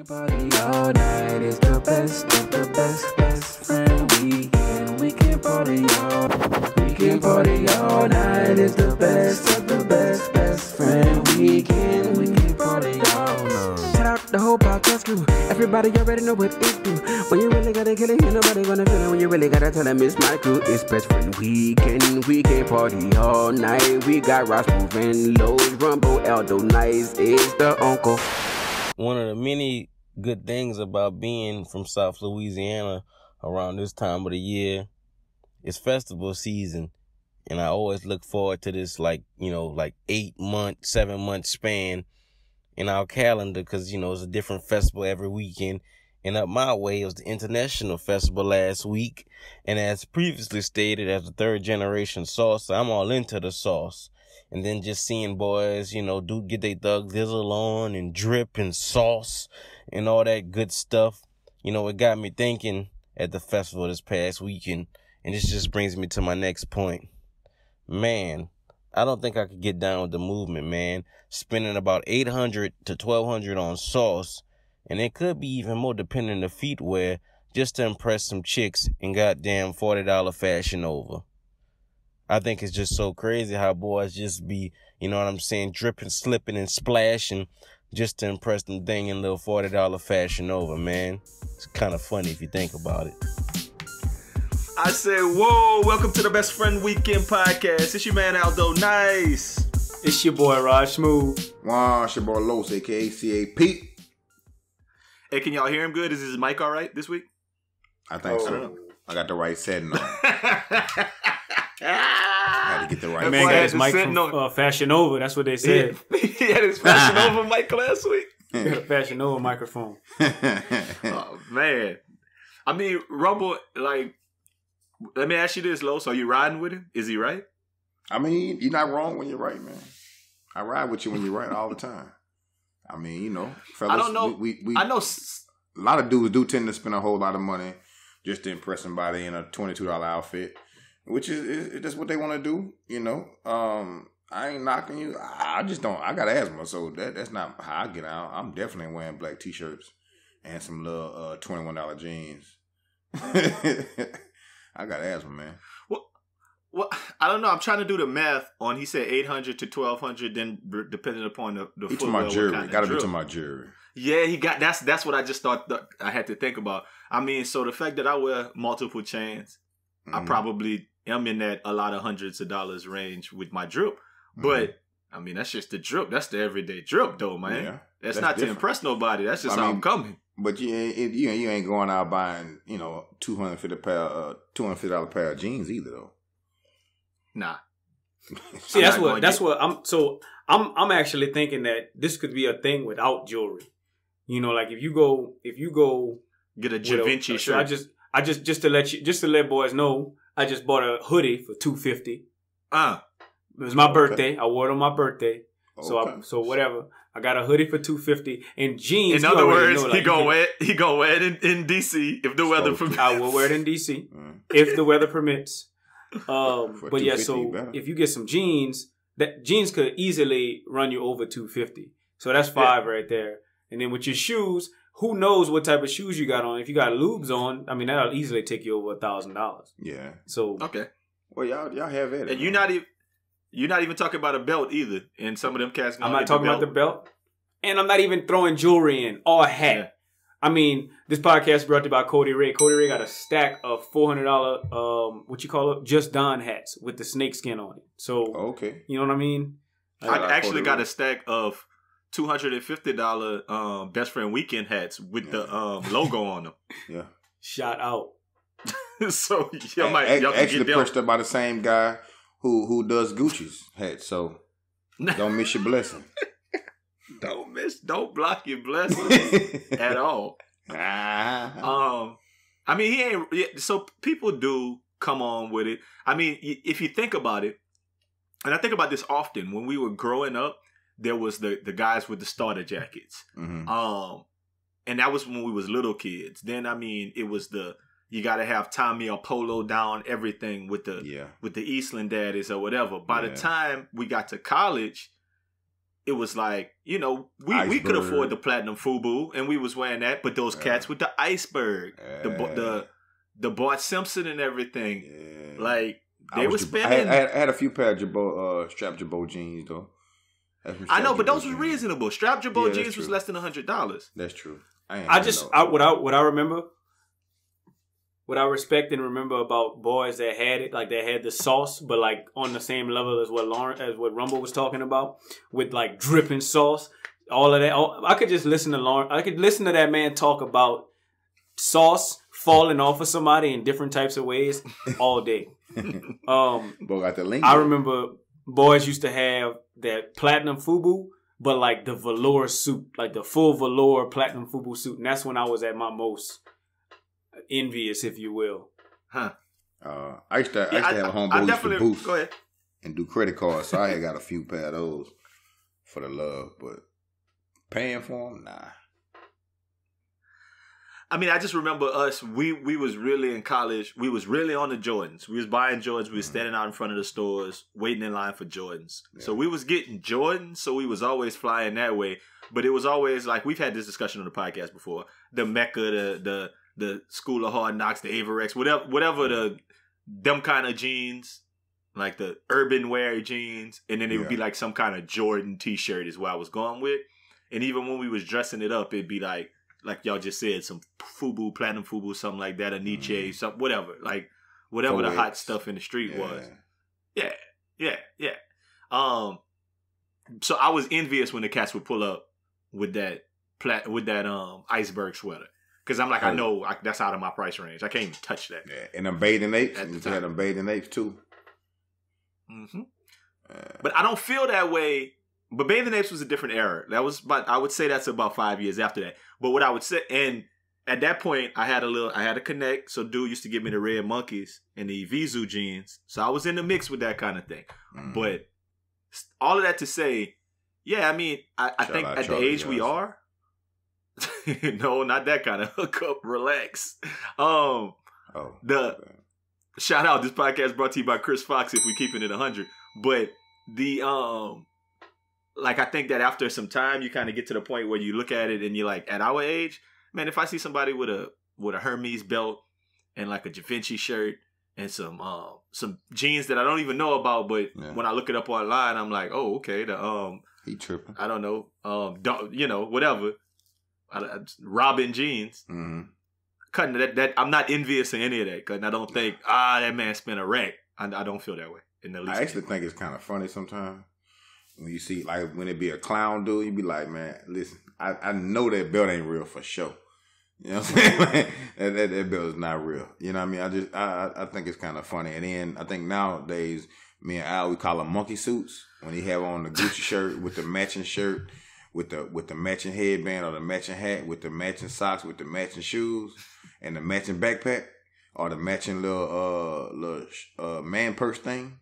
can party all night. It's the best of the best, best friend weekend. We can party all night. It's the best of the best, best friend weekend. We can party all night. Shout out the whole podcast crew. Everybody already know what it do. When you really gotta kill it, ain't nobody gonna feel it. When you really gotta tell them it's my crew. It's best friend weekend. We can party all night. We got Ross moving, Lowe's, Rumble, Aldo, Nice is the uncle. One of the many good things about being from South Louisiana around this time of the year is festival season. And I always look forward to this, like 8-month, 7-month span in our calendar because, it's a different festival every weekend. And up my way, it was the International Festival last week. And as previously stated, as a third generation sauce, I'm all into the sauce. And then just seeing boys, get they thug dizzle on and drip and sauce and all that good stuff. It got me thinking at the festival this past weekend. And this just brings me to my next point. Man, I don't think I could get down with the movement, man. Spending about $800 to $1,200 on sauce. And it could be even more depending on the feet wear just to impress some chicks in goddamn $40 Fashion Nova. I think it's just so crazy how boys just be, dripping, slipping, and splashing just to impress them thing in little $40 Fashion Nova, man. It's kind of funny if you think about it. I said, whoa, welcome to the Best Friend Weekend Podcast. It's your man Aldo Nice. It's your boy Raj Smooth. Wow, it's your boy Los, a.k.a. CAP. Hey, can y'all hear him good? Is his mic all right this week? I think so. I got the right setting on. I had to get the right. Man got his mic from Fashion Nova. That's what they said. He had his Fashion Nova mic last week. He got a Fashion Nova microphone. Oh man, I mean Rumble. Like, let me ask you this, Los. Are you riding with him? Is he right? I mean, you're not wrong when you're right, man. I ride with you when you're right all the time. I mean, fellas. I don't know. I know a lot of dudes do tend to spend a whole lot of money just to impress somebody in a $22 outfit. Which is that's what they want to do, I ain't knocking you. I just don't. I got asthma, so that's not how I get out. I'm definitely wearing black t-shirts and some little $21 jeans. I got asthma, man. Well, I don't know. I'm trying to do the math on. He said $800 to $1,200. Then depending upon the footwear, my jury. Got to be to my jury. Yeah, he got. That's what I just thought I had to think about. I mean, so the fact that I wear multiple chains, I probably am in that a lot of hundreds of dollars range with my drip. But I mean, that's just the drip. That's the everyday drip, though, man. Yeah, that's not different. To impress nobody. That's just how I'm coming. But you ain't going out buying $250 pair of jeans either, though. Nah. See, I'm actually thinking that this could be a thing without jewelry. Like if you go get a Da Vinci shirt. So I just to let boys know, I just bought a hoodie for $250. It was my birthday. I wore it on my birthday. Okay. So whatever. I got a hoodie for $250 and jeans. In other words, he gonna wear it in DC if the weather permits. I will wear it in DC if the weather permits. But yeah, so if you get some jeans, that jeans could easily run you over $250. So that's $5 right there. And then with your shoes, who knows what type of shoes you got on? If you got lubes on, I mean that'll easily take you over $1,000. Yeah. So okay. Well, y'all have it. And you're not even talking about a belt either. And some of them cats. I'm not talking about the belt, and I'm not even throwing jewelry in or a hat. Yeah. I mean, this podcast is brought to you by Cody Ray. Cody Ray got a stack of $400 Just Don hats with the snake skin on it. So okay, you know what I mean? I actually got a stack of $250 Best Friend Weekend hats with the logo on them. Yeah. Shout out. So y'all actually pushed up by the same guy who does Gucci's hats. So don't miss your blessing. Don't block your blessings at all. I mean, he ain't. Yeah, so people do come on with it. I mean, if you think about it, and I think about this often when we were growing up. There was the guys with the starter jackets. Mm-hmm. And that was when we was little kids. Then, I mean, it was you got to have Tommy or Polo down everything with the Eastland daddies or whatever. By the time we got to college, it was like, you know, we could afford the platinum FUBU, and we was wearing that. But those cats with the iceberg, the Bart Simpson and everything, like they were spending. I had a few pair of strap Jabot jeans though. I know, but those were reasonable. Strap Jabot jeans was less than $100. That's true. What I respect and remember about boys that had it, like they had the sauce, but like on the same level as what Rumble was talking about, with like dripping sauce, all of that. I could just listen to Lauren. I could listen to that man talk about sauce falling off of somebody in different types of ways all day. Got the link. I remember boys used to have that platinum FUBU, but like the velour suit, like the full velour platinum FUBU suit, and that's when I was at my most envious, if you will. Huh. I used to have a homeboy who used to boost go ahead. and do credit cards, so I had got a few pair of those for the love, but paying for them, nah. I mean, I just remember us, we was really in college, we was really on the Jordans. We was buying Jordans, we was standing out in front of the stores, waiting in line for Jordans. Yeah. So we was getting Jordans, so we was always flying that way. But it was always like, we've had this discussion on the podcast before, the Mecca, the School of Hard Knocks, the Averex, whatever them kind of jeans, like the urban wear jeans, and then it would be like some kind of Jordan t-shirt is what I was going with. And even when we was dressing it up, it'd be like y'all just said, some FUBU, platinum FUBU, something like that, a Nietzsche, something, whatever. Like, whatever the hot stuff in the street was. Yeah. So I was envious when the cats would pull up with that iceberg sweater. Because I'm like, I know that's out of my price range. I can't even touch that. Yeah, and them bathing apes. You had them bathing apes too. Mm-hmm. But I don't feel that way. But bathing apes was a different era. That was I would say that's about 5 years after that. But what I would say, and at that point, I had a connect. So dude used to give me the red monkeys and the Vizu jeans. So I was in the mix with that kind of thing. But all of that to say, yeah, I mean, I think at the age we are, no, not that kind of hookup. Relax. Shout out, this podcast brought to you by Chris Fox, if we keeping it 100. But like, I think that after some time, you kind of get to the point where you look at it and you're like, at our age, man, if I see somebody with a Hermes belt and like a Givenchy shirt and some jeans that I don't even know about, but when I look it up online, I'm like, oh, okay, he tripping. I don't know, whatever. Robin jeans. Mm-hmm. Cutting that, I'm not envious of any of that, because I don't think that man spent a rack. I don't feel that way in the least. I actually think it's kind of funny sometimes when you see, like, when it be a clown dude, you be like, man, listen, I know that belt ain't real for sure. You know what I'm saying? that belt is not real. You know what I mean? I think it's kind of funny. And then I think nowadays, me and Al, we call them monkey suits when he have on the Gucci shirt with the matching shirt, with the matching headband or the matching hat, with the matching socks, with the matching shoes, and the matching backpack, or the matching little man purse thing.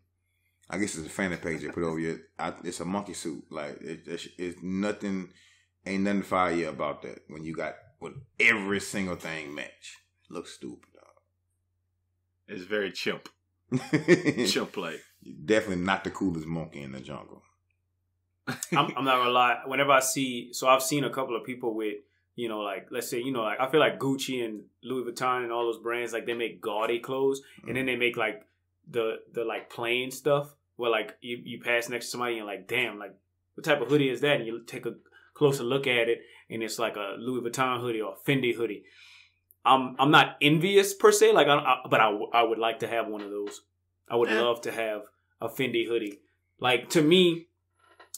I guess it's a fanny page they put over you. It's a monkey suit. Like, it's nothing, ain't nothing fire about that when you got with every single thing match. Looks stupid, dog. It's very chimp. Chimp-like. Definitely not the coolest monkey in the jungle. I'm not gonna lie. Whenever I've seen a couple of people with, like, let's say, like, I feel like Gucci and Louis Vuitton and all those brands, like, they make gaudy clothes, and then they make like the like plain stuff where, like, you pass next to somebody and like, damn, like, what type of hoodie is that? And you take a closer look at it, and it's like a Louis Vuitton hoodie or a Fendi hoodie. I'm not envious per se, like, but I would like to have one of those. I would love to have a Fendi hoodie. Like, to me,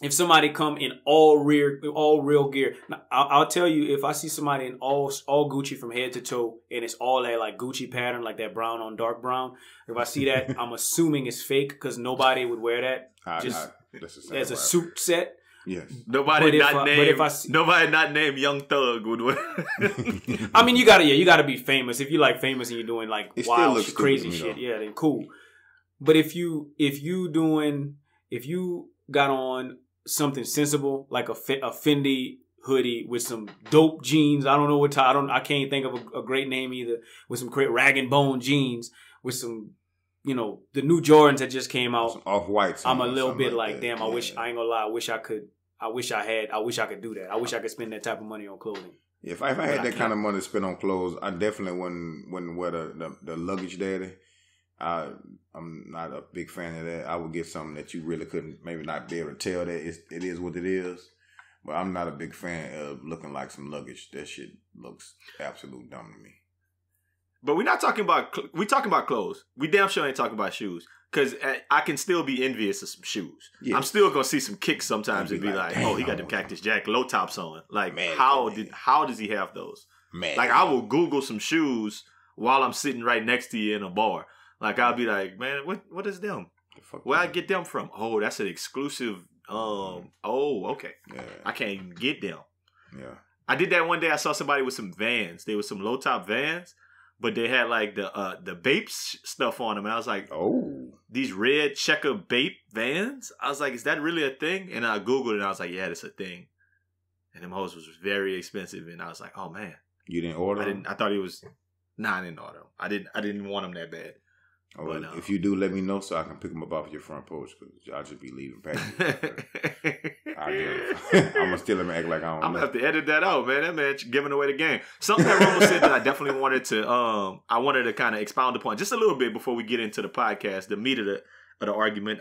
if somebody come in all real gear, now, I'll tell you, if I see somebody in all Gucci from head to toe, and it's all that like Gucci pattern, like that brown on dark brown, if I see that, I'm assuming it's fake, because nobody would wear that as a suit set. Yes. Nobody not named Young Thug would wear. I mean, you gotta be famous. If you like famous and you're doing like wild crazy shit, then cool. But if you got on something sensible, like a Fendi hoodie with some dope jeans, I don't know what I can't think of a great name either, with some great rag and bone jeans, with some, the new Jordans that just came out, some Off-Whites. I'm a little bit like damn, I ain't gonna lie, I wish I could I wish I could do that. I wish I could spend that type of money on clothing. If I had that kind of money to spend on clothes, I definitely wouldn't wear the luggage daddy. I'm not a big fan of that. I would get something that you really couldn't maybe not be able to tell that it is what it is. But I'm not a big fan of looking like some luggage. That shit looks absolute dumb to me. But we're not talking about, we talking about clothes. We damn sure ain't talking about shoes. Because I can still be envious of some shoes. Yes. I'm still going to see some kicks sometimes and be like, oh, he got them Cactus Jack low tops on. Like, man, how does he have those? Man. Like, I will Google some shoes while I'm sitting right next to you in a bar. Like, I'll be like, man, what is them? Where I get them from? Oh, that's an exclusive. Oh, okay. Yeah. I can't even get them. Yeah. I did that one day. I saw somebody with some Vans. They were some low top Vans, but they had like the Bape stuff on them. And I was like, oh, these red checker Bape Vans? I was like, is that really a thing? And I Googled it and I was like, yeah, it's a thing. And them hoes was very expensive. And I was like, oh man. You didn't order them? I thought it was, I didn't order them. I didn't want them that bad. Oh, but, if you do, let me know so I can pick them up off your front porch because I'll just be leaving packages. I'm going to steal them and act like I don't know. I'm going to have to edit that out, man. That man giving away the game. Something that Rumble said that I definitely wanted to kind of expound upon just a little bit before we get into the podcast, the meat of the argument.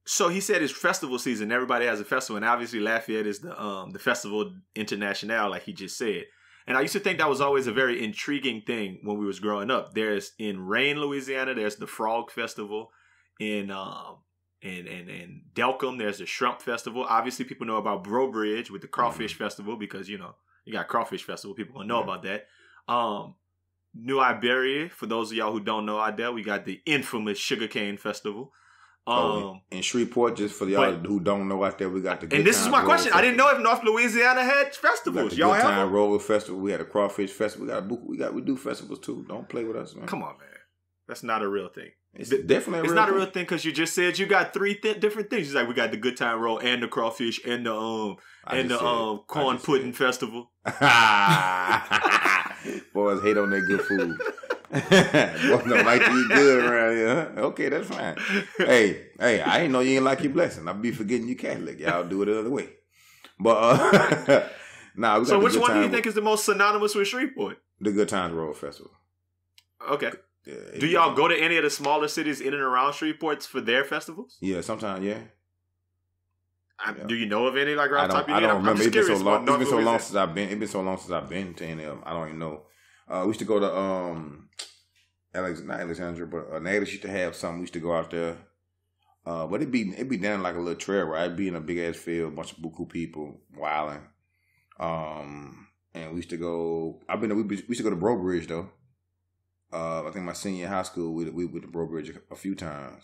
So he said it's festival season. Everybody has a festival. And obviously Lafayette is the Festival International, like he just said. And I used to think that was always a very intriguing thing when we was growing up. There's in Rain, Louisiana, there's the Frog Festival. In Delcombe, there's the Shrimp Festival. Obviously, people know about Bro Bridge with the Crawfish Festival because, you know, you got Crawfish Festival. People gonna know about that. New Iberia, for those of y'all who don't know out there, we got the infamous Sugarcane Festival. In Shreveport, just for y'all who don't know out there, we got the Good And this Times is my Roll question. Festival. I didn't know if North Louisiana had festivals. Y'all have Good Time them? Roll Festival. We had a Crawfish Festival. We do festivals too. Don't play with us, man. Come on, man. That's not a real thing. It's definitely it's not a real thing because you just said you got three different things. It's like we got the Good Time Roll and the Crawfish and the Corn Pudding Festival. Boys hate on that good food. Boys don't like to eat good around here. Huh? Okay, that's fine. Hey, I ain't know you ain't like your blessing. I be forgetting you Catholic. Y'all do it the other way. But nah, we got so which one do you think is the most synonymous with Shreveport? The Good Times Roll Festival. Okay. Yeah, do y'all go to any of the smaller cities in and around Shreveport for their festivals? Yeah, sometimes, yeah. Do you know of any like right off top of your head? I don't remember. It's been so long. It's been so long since I've been. It's been so long since I've been to any of them. I don't even know. We used to go to not Alexandria, but Nathan used to have something. We used to go out there. But it'd be down like a little trail, right? It'd be in a big ass field, a bunch of buku people wilding. And we used to go. We used to go to Bro Bridge though. I think my senior high school, we went to Bro Bridge a few times.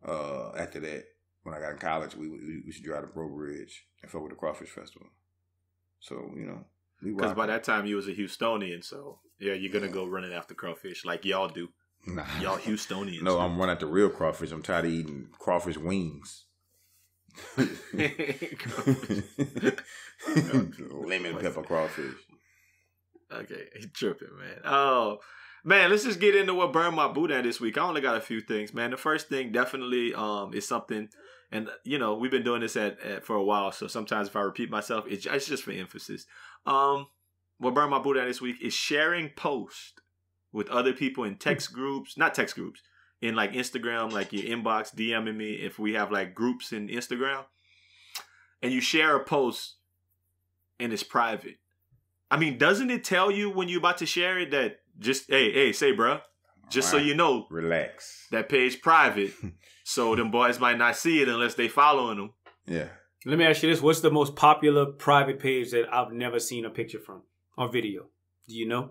After that, when I got in college, we used to drive to Bro Bridge and fuck with the Crawfish Festival. So, you know. Because by that time, you was a Houstonian, so, yeah, you're going to go running after crawfish like y'all do. Nah. Y'all Houstonians. No, I'm running after real crawfish. I'm tired of eating crawfish wings. Lemon pepper crawfish. Okay, he tripping, man. Oh, man, let's just get into what burned my boudin this week. I only got a few things, man. The first thing definitely is something, and you know we've been doing this for a while, so sometimes if I repeat myself, it's just for emphasis. What burned my boudin this week is sharing posts with other people in text groups, not text groups, in like Instagram, like your inbox, DMing me if we have like groups in Instagram, and you share a post and it's private. I mean, doesn't it tell you when you're about to share it that just, hey, say, bro, just right. So you know, relax. That page private, so them boys might not see it unless they following them. Yeah. Let me ask you this: what's the most popular private page that I've never seen a picture from or video? Do you know?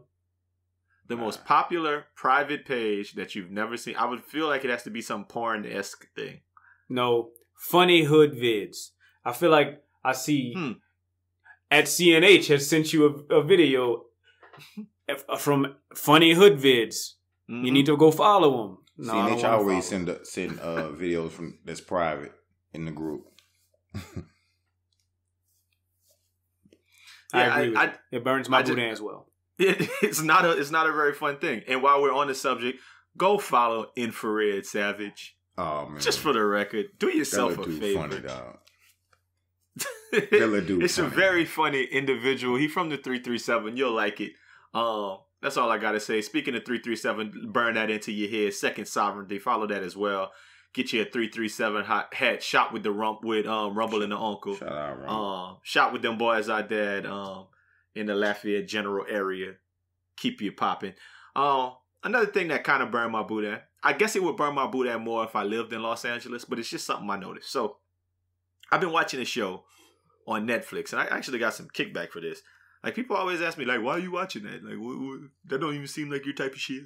The most popular private page that you've never seen. I would feel like it has to be some porn-esque thing. No, funny hood vids. I feel like I see. At CNH has sent you a video from Funny Hood Vids. Mm-hmm. You need to go follow them. No, CNH always send videos from that's private in the group. I agree with you. It burns my boudin as well. It's not a very fun thing. And while we're on the subject, go follow Infrared Savage Oh man! Just for the record, do yourself a favor. Funny, dog. It's funny. A very funny individual. He from the 337. You'll like it. That's all I gotta say. Speaking of 337, burn that into your head. Second Sovereignty. Follow that as well. Get you a 337 hat. Shot with the Rumble and the Uncle. Shout out, Rumble. Shot with them boys out there in the Lafayette general area. Keep you popping. Another thing that kind of burned my boot at. I guess it would burn my boot at more if I lived in Los Angeles, but it's just something I noticed. So I've been watching a show on Netflix, and I actually got some kickback for this. Like, people always ask me, like, why are you watching that? Like, what, that don't even seem like your type of shit.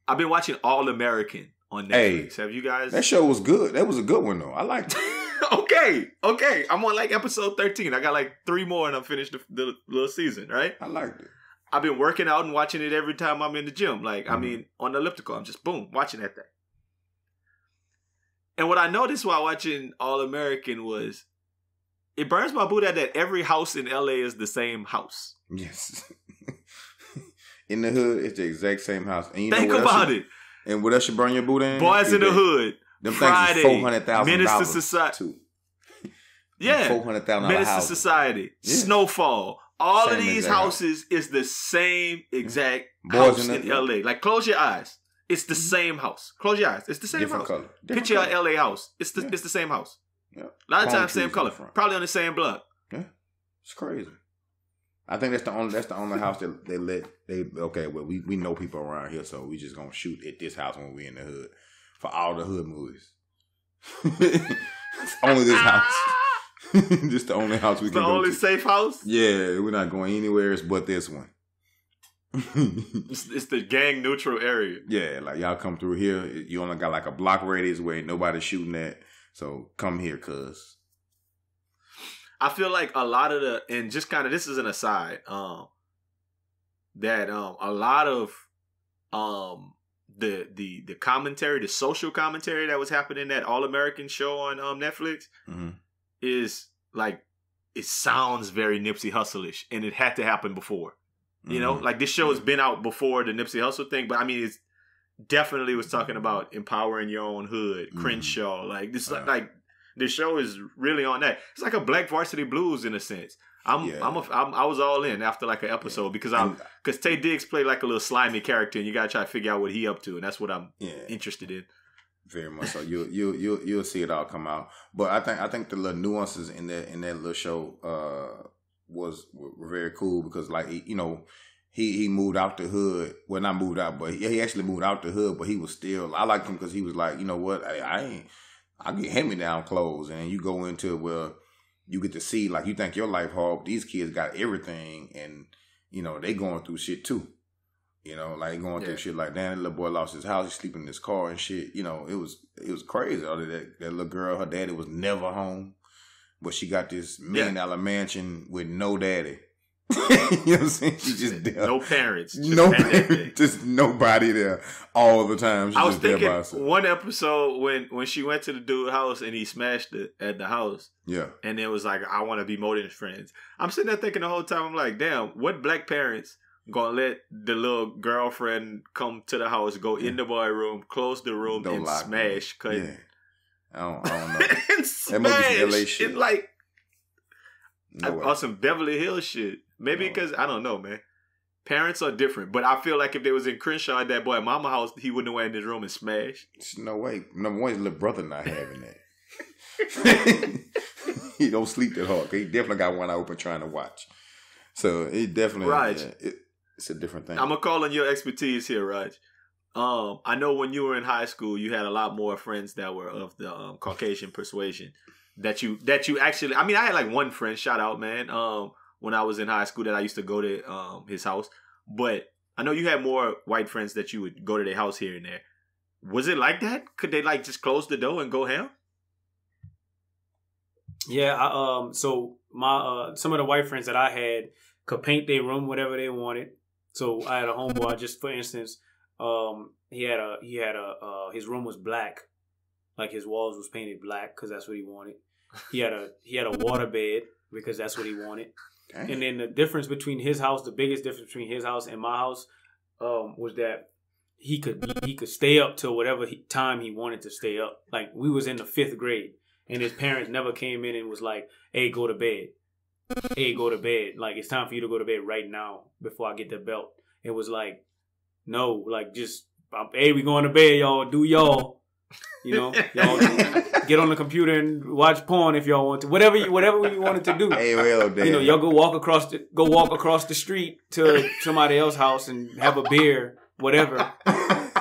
I've been watching All American on Netflix. Have you guys? That show was good. That was a good one, though. I liked it. Okay. I'm on, like, episode 13. I got, like, 3 more, and I'm finished the little season, right? I liked it. I've been working out and watching it every time I'm in the gym. Like, I mean, on the elliptical, I'm just, boom, watching that thing. And what I noticed while watching All American was, it burns my boot at that every house in LA is the same house. Yes. In the hood, it's the exact same house. And you Think know what about it. And what else should burn your boot in? Boys in the Hood. Them Friday, things is $400,000. Minister Society. Yeah. $400,000 Minister Society. Yeah. Snowfall. All same of these houses house. Is the same exact house in LA. Like, close your eyes. It's the same house. Close your eyes. It's the same different house. Color. Picture a LA house. It's the same house. Yeah. A lot of times same color. Probably on the same block. Yeah. It's crazy. I think that's the only house that we know people around here, so we just gonna shoot at this house when we in the hood for all the hood movies. Only this house. Just the only house we can go to. The only safe house? Yeah, we're not going anywhere but this one. It's the gang neutral area. Yeah, like y'all come through here, you only got like a block radius where ain't nobody shooting at. So come here, cuz. I feel like a lot of and just kind of, this is an aside, that a lot of the commentary, the social commentary that was happening in that All American show on Netflix is like, it sounds very Nipsey Hussle-ish, and it had to happen before. You know, like, this show has been out before the Nipsey Hussle thing, but I mean, it's definitely was talking about empowering your own hood, Crenshaw. Like, this, like the show is really on that. It's like a Black Varsity Blues in a sense. I was all in after like an episode because Tay Diggs played like a little slimy character, and you gotta try to figure out what he up to, and that's what I'm interested in. Very much so. You'll see it all come out. But I think the little nuances in that little show were very cool, because, like, you know, he moved out the hood. Well, not moved out, but he actually moved out the hood. But he was still. I liked him because he was like, you know what, I get hand-me-down clothes, and you go into you get to see, like, you think your life hard. These kids got everything, and you know they going through shit too. You know, like going through shit like, damn, that little boy lost his house, he's sleeping in his car and shit. You know, it was crazy. That little girl, her daddy was never home, but she got this $1 million mansion with no daddy. You know what I'm saying? She just there. No parents. Just nobody there all the time. She's I was just thinking there by herself. One episode when she went to the dude's house and he smashed it at the house. Yeah. And it was like, I want to be more than friends. I'm sitting there thinking the whole time, I'm like, damn, what black parents gonna let the little girlfriend come to the house, go in the boy room, close the room, and smash? Yeah. I don't know. And that must be some LA shit. And like, or some Beverly Hills shit. Maybe because, I don't know, man. Parents are different. But I feel like if they was in Crenshaw at that boy mama house, he wouldn't have went in his room and smashed. There's no way. Number one, his little brother not having that. He don't sleep that hard. He definitely got one eye open trying to watch. So it definitely, it's a different thing. I'm going to call on your expertise here, Raj. I know when you were in high school, you had a lot more friends that were of the Caucasian persuasion. That you actually, I mean, I had like one friend, shout out, man, when I was in high school that I used to go to his house. But I know you had more white friends that you would go to their house here and there. Was it like that? Could they like just close the door and go ham? Yeah, so my some of the white friends that I had could paint their room whatever they wanted. So I had a homeboy, just for instance, he had his room was black. Like, his walls was painted black because that's what he wanted. He had a water bed because that's what he wanted. Dang. And then the difference between his house, the biggest difference between his house and my house, was that he could stay up till whatever time he wanted to stay up. Like, we was in the 5th grade, and his parents never came in and was like, "Hey, go to bed. Hey, go to bed. Like, it's time for you to go to bed right now before I get the belt." It was like, no, like, just, hey, we going to bed, y'all. Do y'all. You know, y'all get on the computer and watch porn if y'all want to. Whatever you wanted to do. Hey, well, you know, y'all go walk across the street to somebody else's house and have a beer, whatever.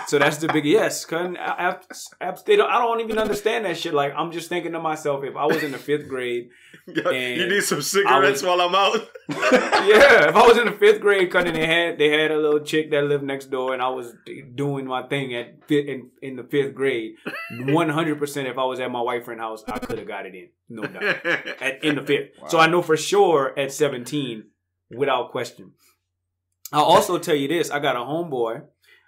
So that's the big yes. I don't even understand that shit. Like, I'm just thinking to myself, if I was in the 5th grade, and you need some cigarettes while I'm out. Yeah, if I was in the 5th grade, and they had a little chick that lived next door, and I was doing my thing in the 5th grade, 100%. If I was at my white friend's house, I could have got it in, no doubt, in the 5th. Wow. So I know for sure at 17, without question. I'll also tell you this: I got a homeboy.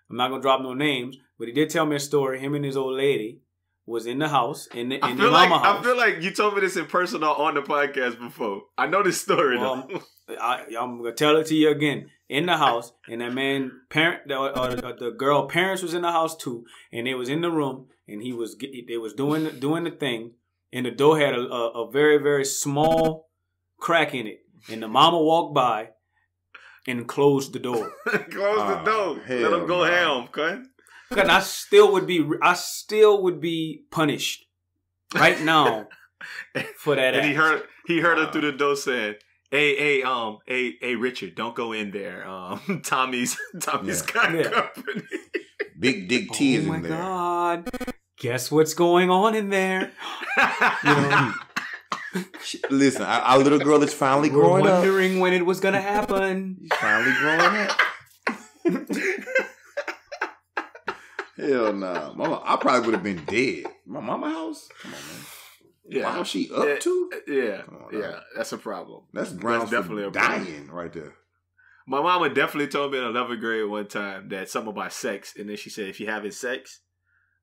I'm not gonna drop no names, but he did tell me a story. Him and his old lady was in the house, in the mama house. I feel like you told me this in person or on the podcast before. I know this story though. I'm gonna tell it to you again. In the house, and that man the girl parents was in the house too, and they was in the room, and they was doing the thing, and the door had a very, very small crack in it, and the mama walked by and closed the door. Close the door. Let them go ham, okay? Cause I still would be punished right now for that. And he heard her through the door saying, Hey, Richard, don't go in there. Tommy's got company. Big Dick T is in there. Oh my God. Guess what's going on in there? You know? Listen, our little girl is finally growing up. Wondering when it was going to happen. She's finally growing up. Hell no. Mama, I probably would have been dead. My mama house? Come on, man. Yeah. Wow, she up to? Yeah. Yeah, that's a problem. That's definitely a dying right there. My mama definitely told me in 11th grade one time that something about sex, and then she said, if you're having sex,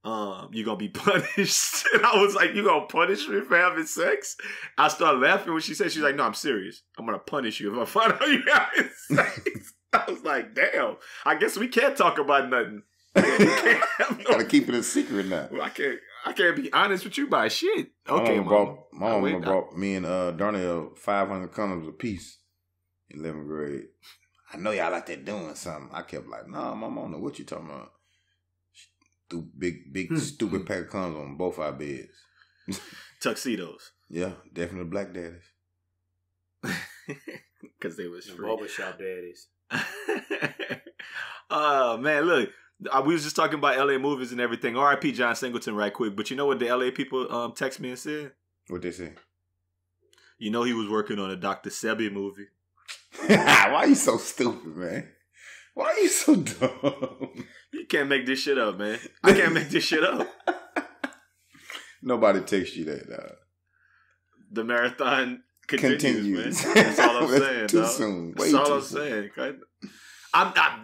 you're gonna be punished. And I was like, you gonna punish me for having sex? I started laughing when she said, she's like, no, I'm serious. I'm gonna punish you if I find out you're having sex. I was like, damn, I guess we can't talk about nothing. Gotta keep it a secret now. Well, I can't be honest with you by shit. Okay, my mama brought me and Darnell 500 condoms apiece in 11th grade. I know y'all like that doing something. I kept like, nah, mama, I don't know what you talking about. Big stupid pack of condoms on both our beds. Tuxedos. Yeah, definitely black daddies. Because they was free. Barbershop daddies. Man, look. We was just talking about LA movies and everything. R.I.P. John Singleton right quick. But you know what the LA people text me and said? What they say? You know he was working on a Dr. Sebi movie. Why you so stupid, man? Why are you so dumb? You can't make this shit up, man. I can't make this shit up. Nobody texts you that, dog. The marathon continues. Man. That's all I'm saying, too dog. soon. That's all I'm saying.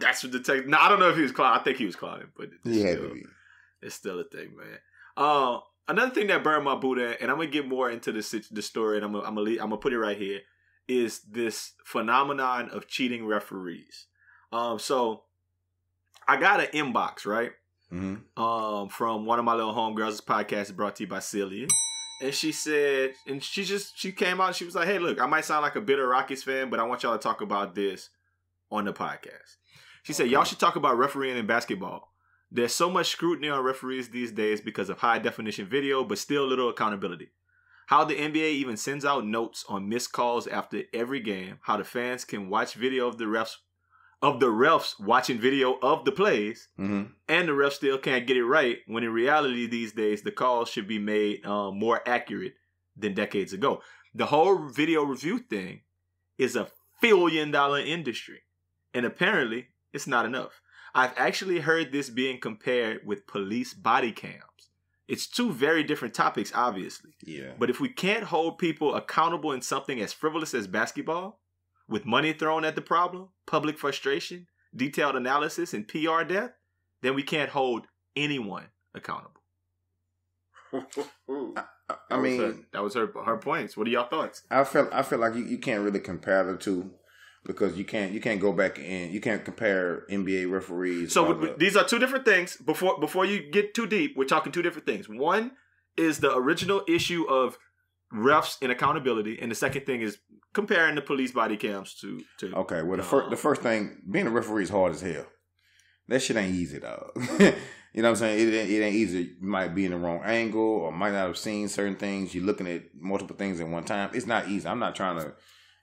That's what the text. No, I don't know if he was clowning. I think he was clowning, but he had to be. It's still a thing, man. Another thing that burned my boot at, and I'm gonna get more into the story, and I'm gonna put it right here, is this phenomenon of cheating referees. So I got an inbox, right? Mm-hmm. From one of my little homegirls' podcast brought to you by Celia. And she said, and she came out and she was like, hey, look, I might sound like a bitter Rockies fan, but I want y'all to talk about this on the podcast. She said, y'all should talk about refereeing in basketball. There's so much scrutiny on referees these days because of high definition video, but still little accountability. How the NBA even sends out notes on missed calls after every game. How the fans can watch video of the refs watching video of the plays, and the refs still can't get it right, when in reality these days the calls should be made more accurate than decades ago. The whole video review thing is a $1 billion industry, and apparently it's not enough. I've actually heard this being compared with police body cams. It's two very different topics, obviously. Yeah. But if we can't hold people accountable in something as frivolous as basketball, with money thrown at the problem, public frustration, detailed analysis, and PR death, then we can't hold anyone accountable. I mean, that was her points. What are y'all thoughts? I feel like you can't really compare the two. because you can't go back and you can't compare NBA referees. So these are two different things. Before you get too deep, we're talking two different things. One is the original issue of refs and accountability, and the second thing is comparing the police body cams to okay. Well, the first thing, being a referee is hard as hell. That shit ain't easy, dog. You know what I'm saying? It ain't easy. You might be in the wrong angle or might not have seen certain things. You're looking at multiple things at one time. It's not easy. I'm not trying to,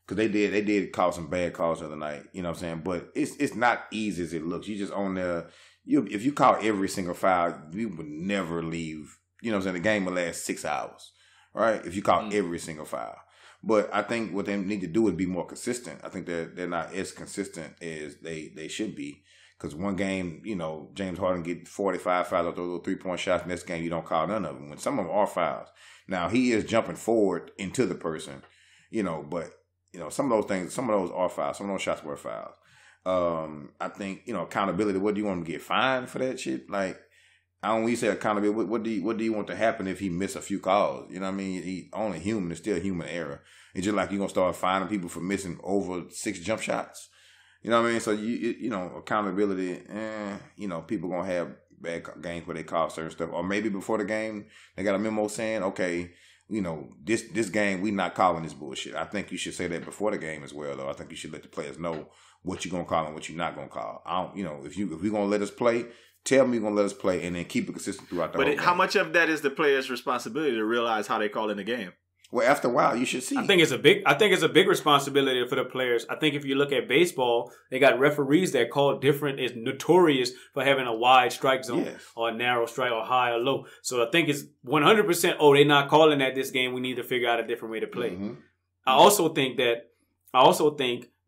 because they did call some bad calls the other night. You know what I'm saying? But it's not easy as it looks. You just on there. If you call every single foul, you would never leave. You know what I'm saying? The game will last 6 hours, right? If you call every single foul. But I think what they need to do is be more consistent. I think they're not as consistent as they should be. Because one game, you know, James Harden get 45 fouls out those 3-point shots. Next game, you don't call none of them. When some of them are fouls. Now, he is jumping forward into the person, you know, but, you know, some of those things, some of those are fouls. Some of those shots were fouls. I think, you know, accountability, what do you want him to get fined for that shit? Like, I don't, when you say accountability, what do you want to happen if he miss a few calls? You know what I mean? He only human. It's still human error. It's just like you're going to start fining people for missing over 6 jump shots. You know what I mean? So, you know, accountability, you know, people going to have bad games where they call certain stuff. Or maybe before the game, they got a memo saying, okay, you know, this game, we not calling this bullshit. I think you should say that before the game as well, though. I think you should let the players know what you're going to call and what you're not going to call. I don't, you know, if we're going to let us play, tell me you're going to let us play and then keep it consistent throughout the whole game. But how much of that is the player's responsibility to realize how they call in the game? Well, after a while, you should see. I think it's a big responsibility for the players. I think if you look at baseball, they got referees that call different, is notorious for having a wide strike zone or a narrow strike or high or low. So I think it's 100%, oh, they're not calling that this game. We need to figure out a different way to play. Mm-hmm. I also think that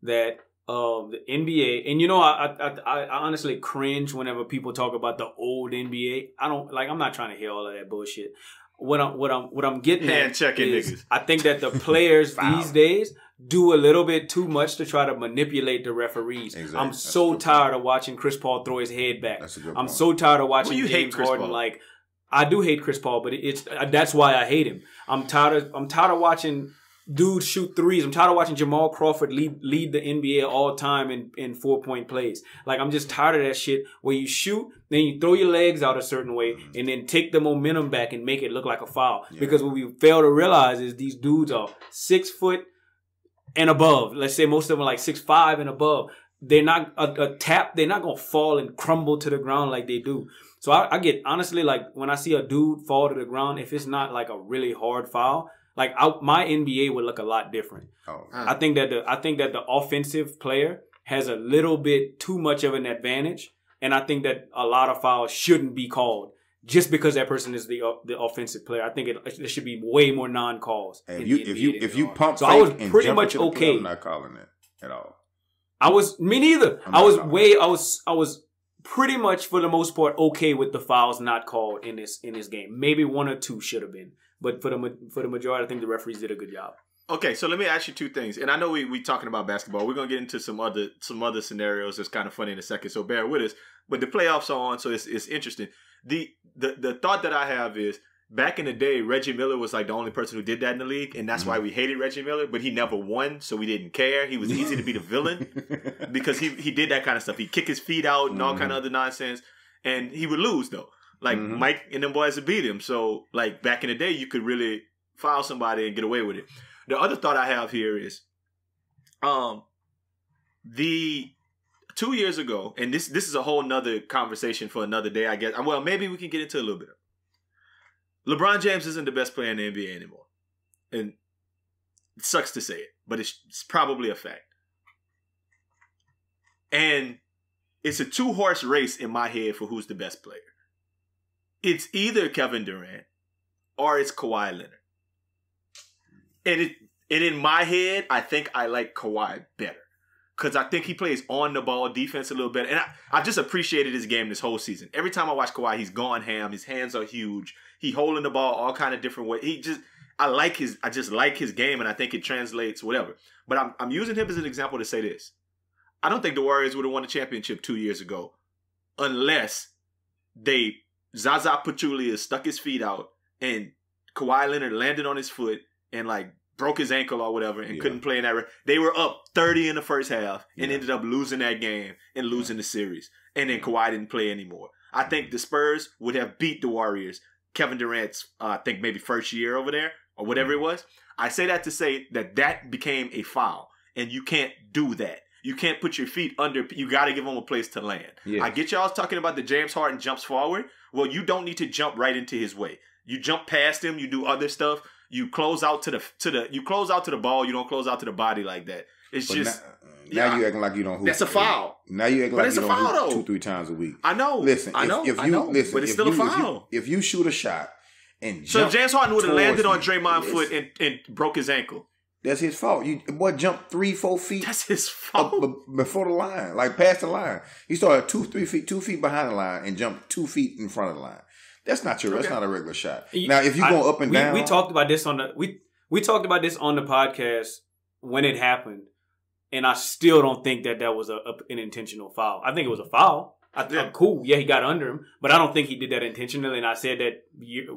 the NBA, and you know, I honestly cringe whenever people talk about the old NBA. I'm not trying to hear all of that bullshit. What I'm getting at is niggas. I think that the players these days do a little bit too much to try to manipulate the referees. Exactly. I'm so tired of watching Chris Paul throw his head back. I'm so tired of watching James Harden. Like, I do hate Chris Paul, but that's why I hate him. I'm tired of watching dudes shoot threes. I'm tired of watching Jamal Crawford lead the NBA all time in 4-point plays. Like, I'm just tired of that shit where you shoot, then you throw your legs out a certain way, and then take the momentum back and make it look like a foul. Yeah. Because what we fail to realize is these dudes are 6 foot and above. Let's say most of them are like 6'5" and above. They're not a tap. They're not gonna fall and crumble to the ground like they do. So I get, honestly, like, when I see a dude fall to the ground, if it's not like a really hard foul, like, my NBA would look a lot different. I think that the offensive player has a little bit too much of an advantage, and I think that a lot of fouls shouldn't be called just because that person is the offensive player. I think there should be way more non-calls. If you pump, so I was pretty much okay. I'm not calling it at all. Me neither. I was pretty much, for the most part, okay with the fouls not called in this game. Maybe 1 or 2 should have been. But for the majority, I think the referees did a good job. Okay, so let me ask you 2 things. And I know we talking about basketball. We're gonna get into some other scenarios that's kind of funny in a second. So bear with us. But the playoffs are on, so it's interesting. The thought that I have is, back in the day, Reggie Miller was like the only person who did that in the league, and that's why we hated Reggie Miller. But he never won, so we didn't care. He was easy to be the villain because he did that kind of stuff. He'd kick his feet out and all kind of other nonsense, and he would lose though. Like, Mike and them boys would beat him. So, like, back in the day, you could really foul somebody and get away with it. The other thought I have here is, the 2 years ago, and this is a whole nother conversation for another day, I guess. Well, maybe we can get into a little bit. LeBron James isn't the best player in the NBA anymore. And it sucks to say it, but it's probably a fact. And it's a 2-horse race in my head for who's the best player. It's either Kevin Durant or it's Kawhi Leonard. And in my head, I think I like Kawhi better. Because I think he plays on-the-ball defense a little better. And I just appreciated his game this whole season. Every time I watch Kawhi, he's gone ham. His hands are huge. He holding the ball all kind of different ways. I just like his game, and I think it translates, whatever. But I'm using him as an example to say this. I don't think the Warriors would have won the championship 2 years ago unless Zaza Pachulia stuck his feet out and Kawhi Leonard landed on his foot and, like, broke his ankle or whatever and couldn't play in that. They were up 30 in the first half and ended up losing that game and losing the series. And then Kawhi didn't play anymore. I think the Spurs would have beat the Warriors. Kevin Durant's, I think maybe first year over there or whatever it was. I say that to say that became a foul, and you can't do that. You can't put your feet under. You got to give them a place to land. Yes. I get y'all talking about the James Harden jumps forward. Well, you don't need to jump right into his way. You jump past him. You do other stuff. You close out to the. You close out to the ball. You don't close out to the body like that. It's just. Now you acting like you don't hoop. That's a foul. Now you acting like you don't hoop 2-3 times a week. I know. Listen, I know. But it's still a foul. If you shoot a shot and so if James Harden would have landed on Draymond's foot and broke his ankle. That's his fault. Boy jumped 3-4 feet. That's his fault. Before the line, like past the line. He started 2 feet behind the line and jumped 2 feet in front of the line. That's not that's not a regular shot. Now, if you go up and down, we talked about this on the we talked about this on the podcast when it happened, and I still don't think that was an intentional foul. I think it was a foul. Cool, yeah, he got under him, but I don't think he did that intentionally. And I said that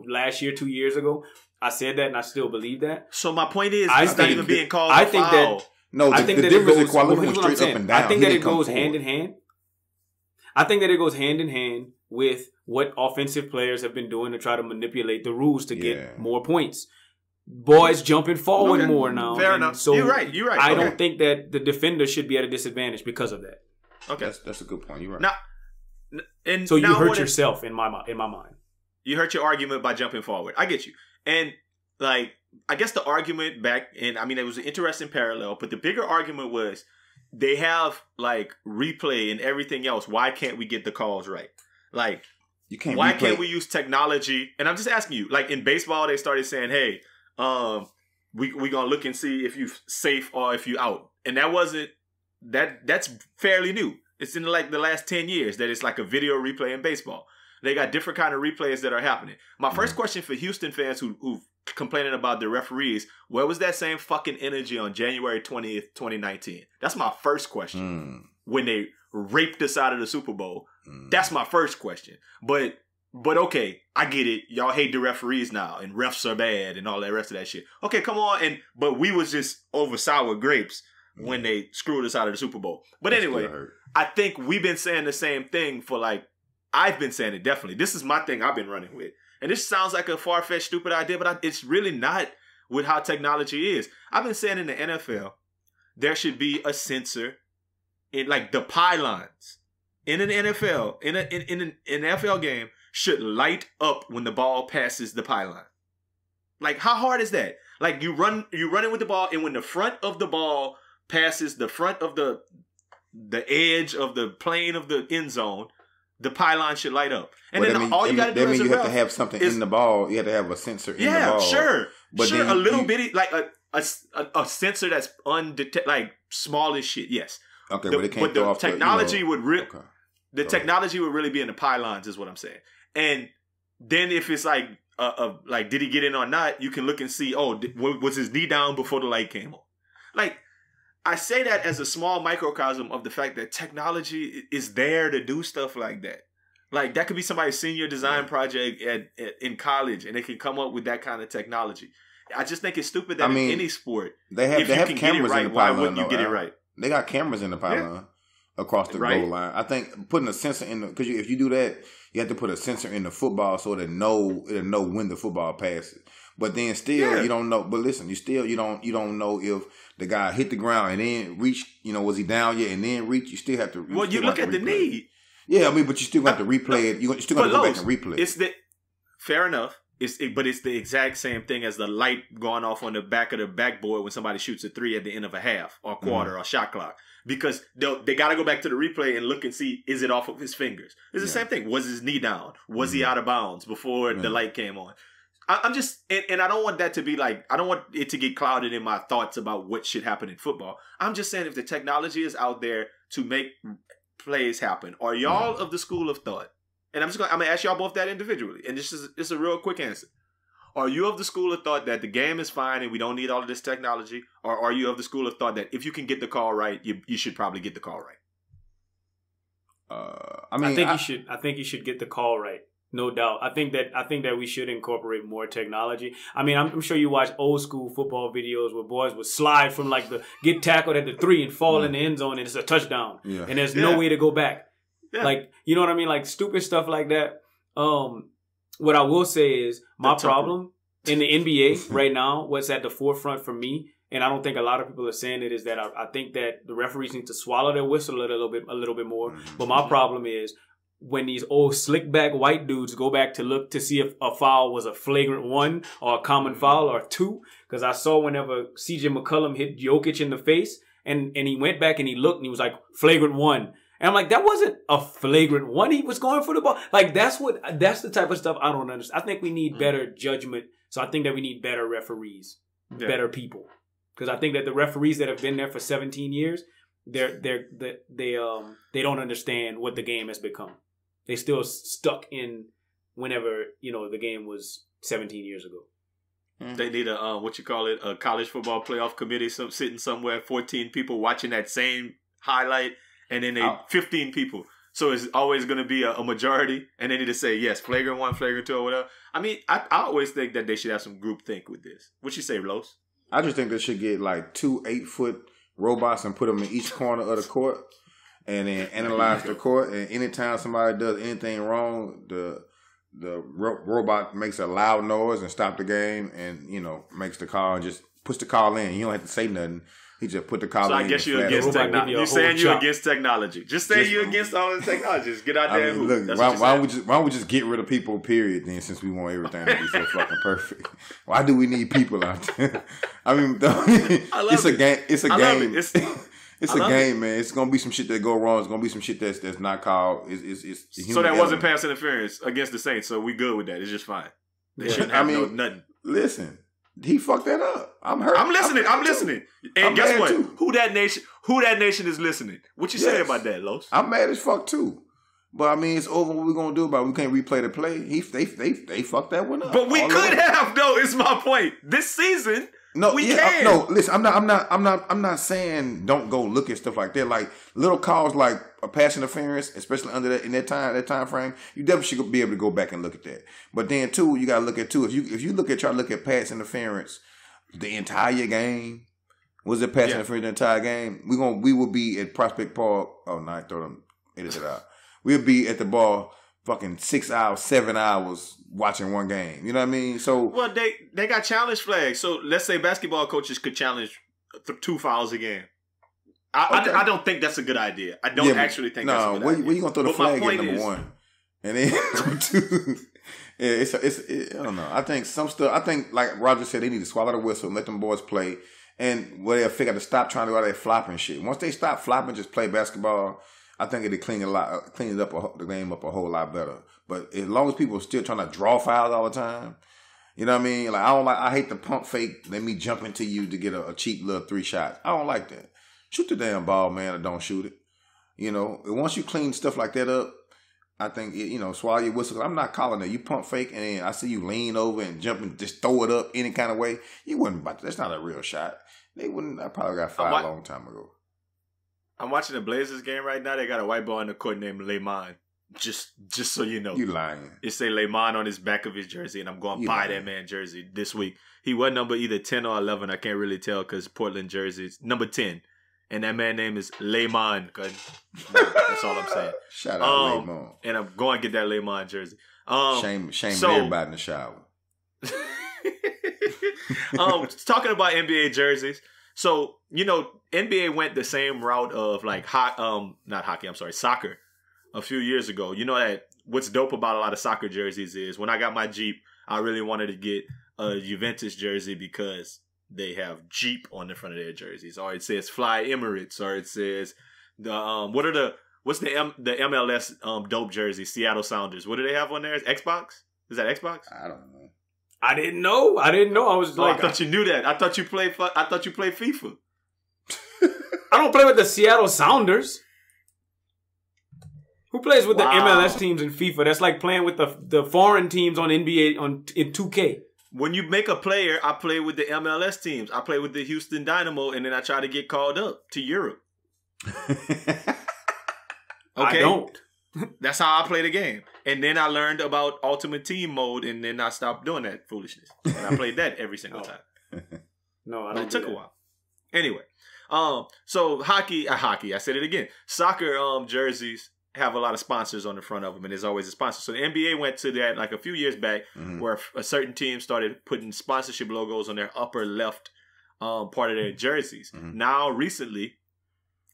last year, 2 years ago. I said that, and I still believe that. So my point is, it's not even being called a foul. I think the difference in quality was straight up and down. I think that it goes hand in hand. I think that it goes hand in hand with what offensive players have been doing to try to manipulate the rules to get more points. Boys jumping forward more now. Fair enough. So you're right. I don't think that the defender should be at a disadvantage because of that. Okay, that's a good point. You're right. Now, so you hurt yourself in my mind. You hurt your argument by jumping forward. I get you. And, like, I guess the argument back, and I mean, it was an interesting parallel, but the bigger argument was they have, like, replay and everything else. Why can't we get the calls right? Like, why can't we use technology? And I'm just asking you, like, in baseball, they started saying, hey, we going to look and see if you're safe or if you're out. And that wasn't, that's fairly new. It's in, like, the last 10 years that it's like a video replay in baseball. They got different kind of replays that are happening. My first question for Houston fans who complaining about the referees, where was that same fucking energy on January 20th, 2019? That's my first question. When they raped us out of the Super Bowl. That's my first question. But okay, I get it. Y'all hate the referees now and refs are bad and all that rest of that shit. Okay, come on. But we was just over sour grapes when they screwed us out of the Super Bowl. But anyway, I think we've been saying the same thing for like, I've been saying it, definitely. This is my thing I've been running with. And this sounds like a far-fetched, stupid idea, but it's really not with how technology is. I've been saying in the NFL, there should be a sensor in, like, the pylons in an NFL, in an NFL game, should light up when the ball passes the pylon. Like, how hard is that? Like, you're running with the ball, and when the front of the ball passes the front of the edge of the plane of the end zone, the pylon should light up. And then all you got to do is you have to have something in the ball. You have to have a sensor in the ball. Yeah, sure. But sure, a little bitty, like a sensor that's like small as shit, yes. Okay, but it can't go off technology the technology would really be in the pylons is what I'm saying. And then if it's like, did he get in or not, you can look and see, was his knee down before the light came on? Like, I say that as a small microcosm of the fact that technology is there to do stuff like that. Like, that could be somebody's senior design project in college, and they can come up with that kind of technology. I just think it's stupid that in any sport, they have cameras in the pylon. Why wouldn't you get it right? They got cameras in the pylon across the goal line. I think putting a sensor in because if you do that, you have to put a sensor in the football so it'll know when the football passes. But then still, you don't know. But listen, you don't know if the guy hit the ground and then reach. Was he down yet and then reach? You still have to. Well, you look at the knee. Yeah, I mean, but you still have to replay it. You still have to go back and replay it. Fair enough. But it's the exact same thing as the light going off on the back of the backboard when somebody shoots a three at the end of a half or a quarter or shot clock. Because they got to go back to the replay and look and see, is it off of his fingers? It's the same thing. Was his knee down? Was he out of bounds before the light came on? I'm just, and I don't want that to be like, I don't want it to get clouded in my thoughts about what should happen in football. I'm just saying if the technology is out there to make plays happen, are y'all of the school of thought? And I'm going to ask y'all both that individually. And this is a real quick answer. Are you of the school of thought that the game is fine and we don't need all of this technology? Or are you of the school of thought that if you can get the call right, you should probably get the call right? I think you should get the call right. No doubt. I think that we should incorporate more technology. I mean, I'm sure you watch old school football videos where boys would slide from get tackled at the 3 and fall in the end zone and it's a touchdown. Yeah. And there's no way to go back. Yeah. Like, you know what I mean? Like stupid stuff like that. What I will say is my problem in the NBA right now, what's at the forefront for me, and I don't think a lot of people are saying it, is that I think that the referees need to swallow their whistle a little bit more. But my problem is when these old slick back white dudes go back to look to see if a foul was a flagrant 1 or a common foul or 2. Because I saw whenever CJ McCollum hit Jokic in the face and he went back and he looked and he was like, flagrant 1. And I'm like, that wasn't a flagrant 1. He was going for the ball. Like, that's the type of stuff I don't understand. I think we need better judgment. So I think that we need better referees, better people. Because I think that the referees that have been there for 17 years, they don't understand what the game has become. They still stuck in whenever, the game was 17 years ago. They need a college football playoff committee sitting somewhere, 14 people watching that same highlight, and then 15 people. So it's always going to be a majority, and they need to say, yes, flagrant 1, flagrant 2, or whatever. I mean, I always think that they should have some group think with this. What you say, Los? I just think they should get like 2 8-foot robots and put them in each corner of the court. And then analyze the court, and anytime somebody does anything wrong, the robot makes a loud noise and stop the game, and makes the call and just puts the call in. You don't have to say nothing. He just put the call in. So I guess you're against technology. You're saying you're against technology. Just say you're against all the technologies. Get out there and hoop. Look, why don't we just get rid of people? Period. Then, since we want everything to be so fucking perfect, why do we need people out there? I mean, it's a game. It's a game. It's a game, man. It's gonna be some shit that go wrong. It's gonna be some shit that's not called. It's so that wasn't pass interference against the Saints. So we good with that. It's just fine. They shouldn't have nothing. Listen, he fucked that up. I'm hurt. I'm listening. And guess what? Too. Who that nation is listening? What you say about that, Los? I'm mad as fuck too. But I mean, it's over. What we gonna do about it? We can't replay the play. They fucked that one up. But we could have, though. Is my point. This season. No, we can. No, listen. I'm not saying don't go look at stuff like that. Like little calls, like a pass interference, especially under that time frame. You definitely should be able to go back and look at that. But then too, you gotta look at too. If you try to look at pass interference, the entire game was it pass interference the entire game? We will be at Prospect Park. Oh no, I thought I'm edited out. We'll be at the ball fucking 6 hours, 7 hours watching one game. You know what I mean? So well, they got challenge flags. So let's say basketball coaches could challenge 2 fouls a game. I don't think that's a good idea. I don't actually think that's a good idea. Where you gonna throw the flag at number 1? And then two. Yeah, I don't know. I think some stuff. I think like Roger said, they need to swallow the whistle and let them boys play. And they'll figure out to stop trying to do all that flopping shit. Once they stop flopping, just play basketball. I think it'd clean the game up a whole lot better. But as long as people are still trying to draw fouls all the time, you know what I mean? Like I hate the pump fake. Let me jump into you to get a cheap little 3 shots. I don't like that. Shoot the damn ball, man, or don't shoot it. You know, once you clean stuff like that up, I think swallow your whistle. I'm not calling it. You pump fake, and then I see you lean over and jump and just throw it up any kind of way. You wouldn't. That's not a real shot. They wouldn't. I probably got fired a long time ago. I'm watching the Blazers game right now. They got a white boy in the court named Layman. Just so you know. You lying. It say Layman on his back of his jersey, and I'm going to buy that man jersey this week. He was number either 10 or 11. I can't really tell because Portland jersey's number 10. And that man's name is Layman. That's all I'm saying. Shout out Layman. And I'm going to get that Layman jersey. Shame everybody in the shower. Talking about NBA jerseys. So, NBA went the same route of like soccer a few years ago. You know that what's dope about a lot of soccer jerseys is when I got my Jeep, I really wanted to get a Juventus jersey because they have Jeep on the front of their jerseys. Or it says Fly Emirates, or it says what's the MLS dope jersey, Seattle Sounders. What do they have on there? Xbox? Is that Xbox? I don't know. I didn't know. I was like, I thought you knew that. I thought you played FIFA. I don't play with the Seattle Sounders. Who plays with the MLS teams in FIFA? That's like playing with the foreign teams on NBA in 2K. When you make a player, I play with the MLS teams. I play with the Houston Dynamo, and then I try to get called up to Europe. Okay? I don't. That's how I play the game. And then I learned about Ultimate Team mode, and then I stopped doing that foolishness. And I played that every single time. No, I But don't. it took a while. Anyway, so hockey. I said it again. Soccer jerseys have a lot of sponsors on the front of them, and there's always a sponsor. So the NBA went to that like a few years back, where a certain team started putting sponsorship logos on their upper left part of their jerseys. Now, recently,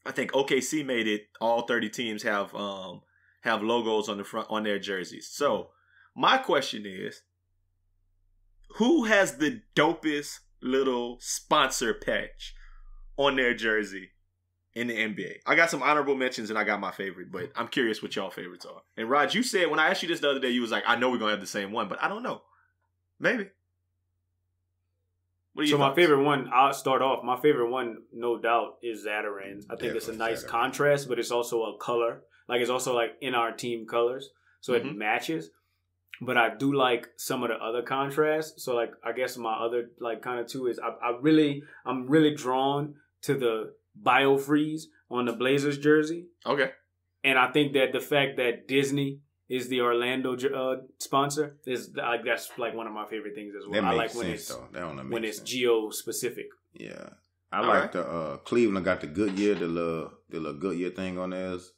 I think OKC made it. All 30 teams have logos on the front on their jerseys. So my question is, who has the dopest little sponsor patch on their jersey in the NBA? I got some honorable mentions and I got my favorite, but I'm curious what y'all favorites are. And Raj, you said when I asked you this the other day, you was like, I know we're gonna have the same one, but I don't know. Maybe. So my favorite one, I'll start off. My favorite one, no doubt, is Zataran's. I think it's a nice contrast, but it's also a color. Like, it's also like in our team colors, so it matches. But I do like some of the other contrasts. So like, I guess my other like kind of two is I'm really drawn to the BioFreeze on the Blazers jersey. Okay. And I think that the fact that Disney is the Orlando sponsor is like, that's like one of my favorite things as well. I like when it's geo specific. Yeah, I like the Cleveland got the Goodyear, the little Goodyear thing on theirs,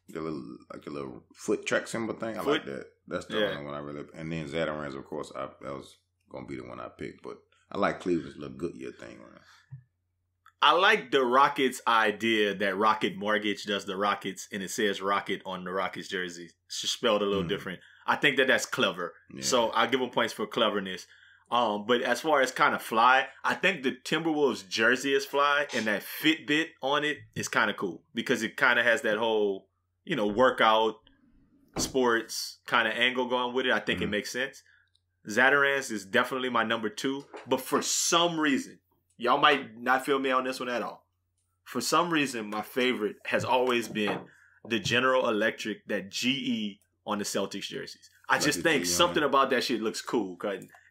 the little foot track symbol thing. I like that. That's the only one I really. And then Zataran's, of course, that was gonna be the one I picked. But I like Cleveland's little Goodyear thing on it. I like the Rockets idea that Rocket Mortgage does the Rockets and it says Rocket on the Rockets jersey. It's just spelled a little different. I think that that's clever. Yeah. So I give them points for cleverness. But as far as kind of fly, I think the Timberwolves jersey is fly, and that Fitbit on it is kind of cool because it kind of has that whole, workout, sports kind of angle going with it. I think it makes sense. Zataran's is definitely my number 2, but for some reason, y'all might not feel me on this one at all. For some reason, my favorite has always been the General Electric, that GE on the Celtics jerseys. I just think something about that shit looks cool.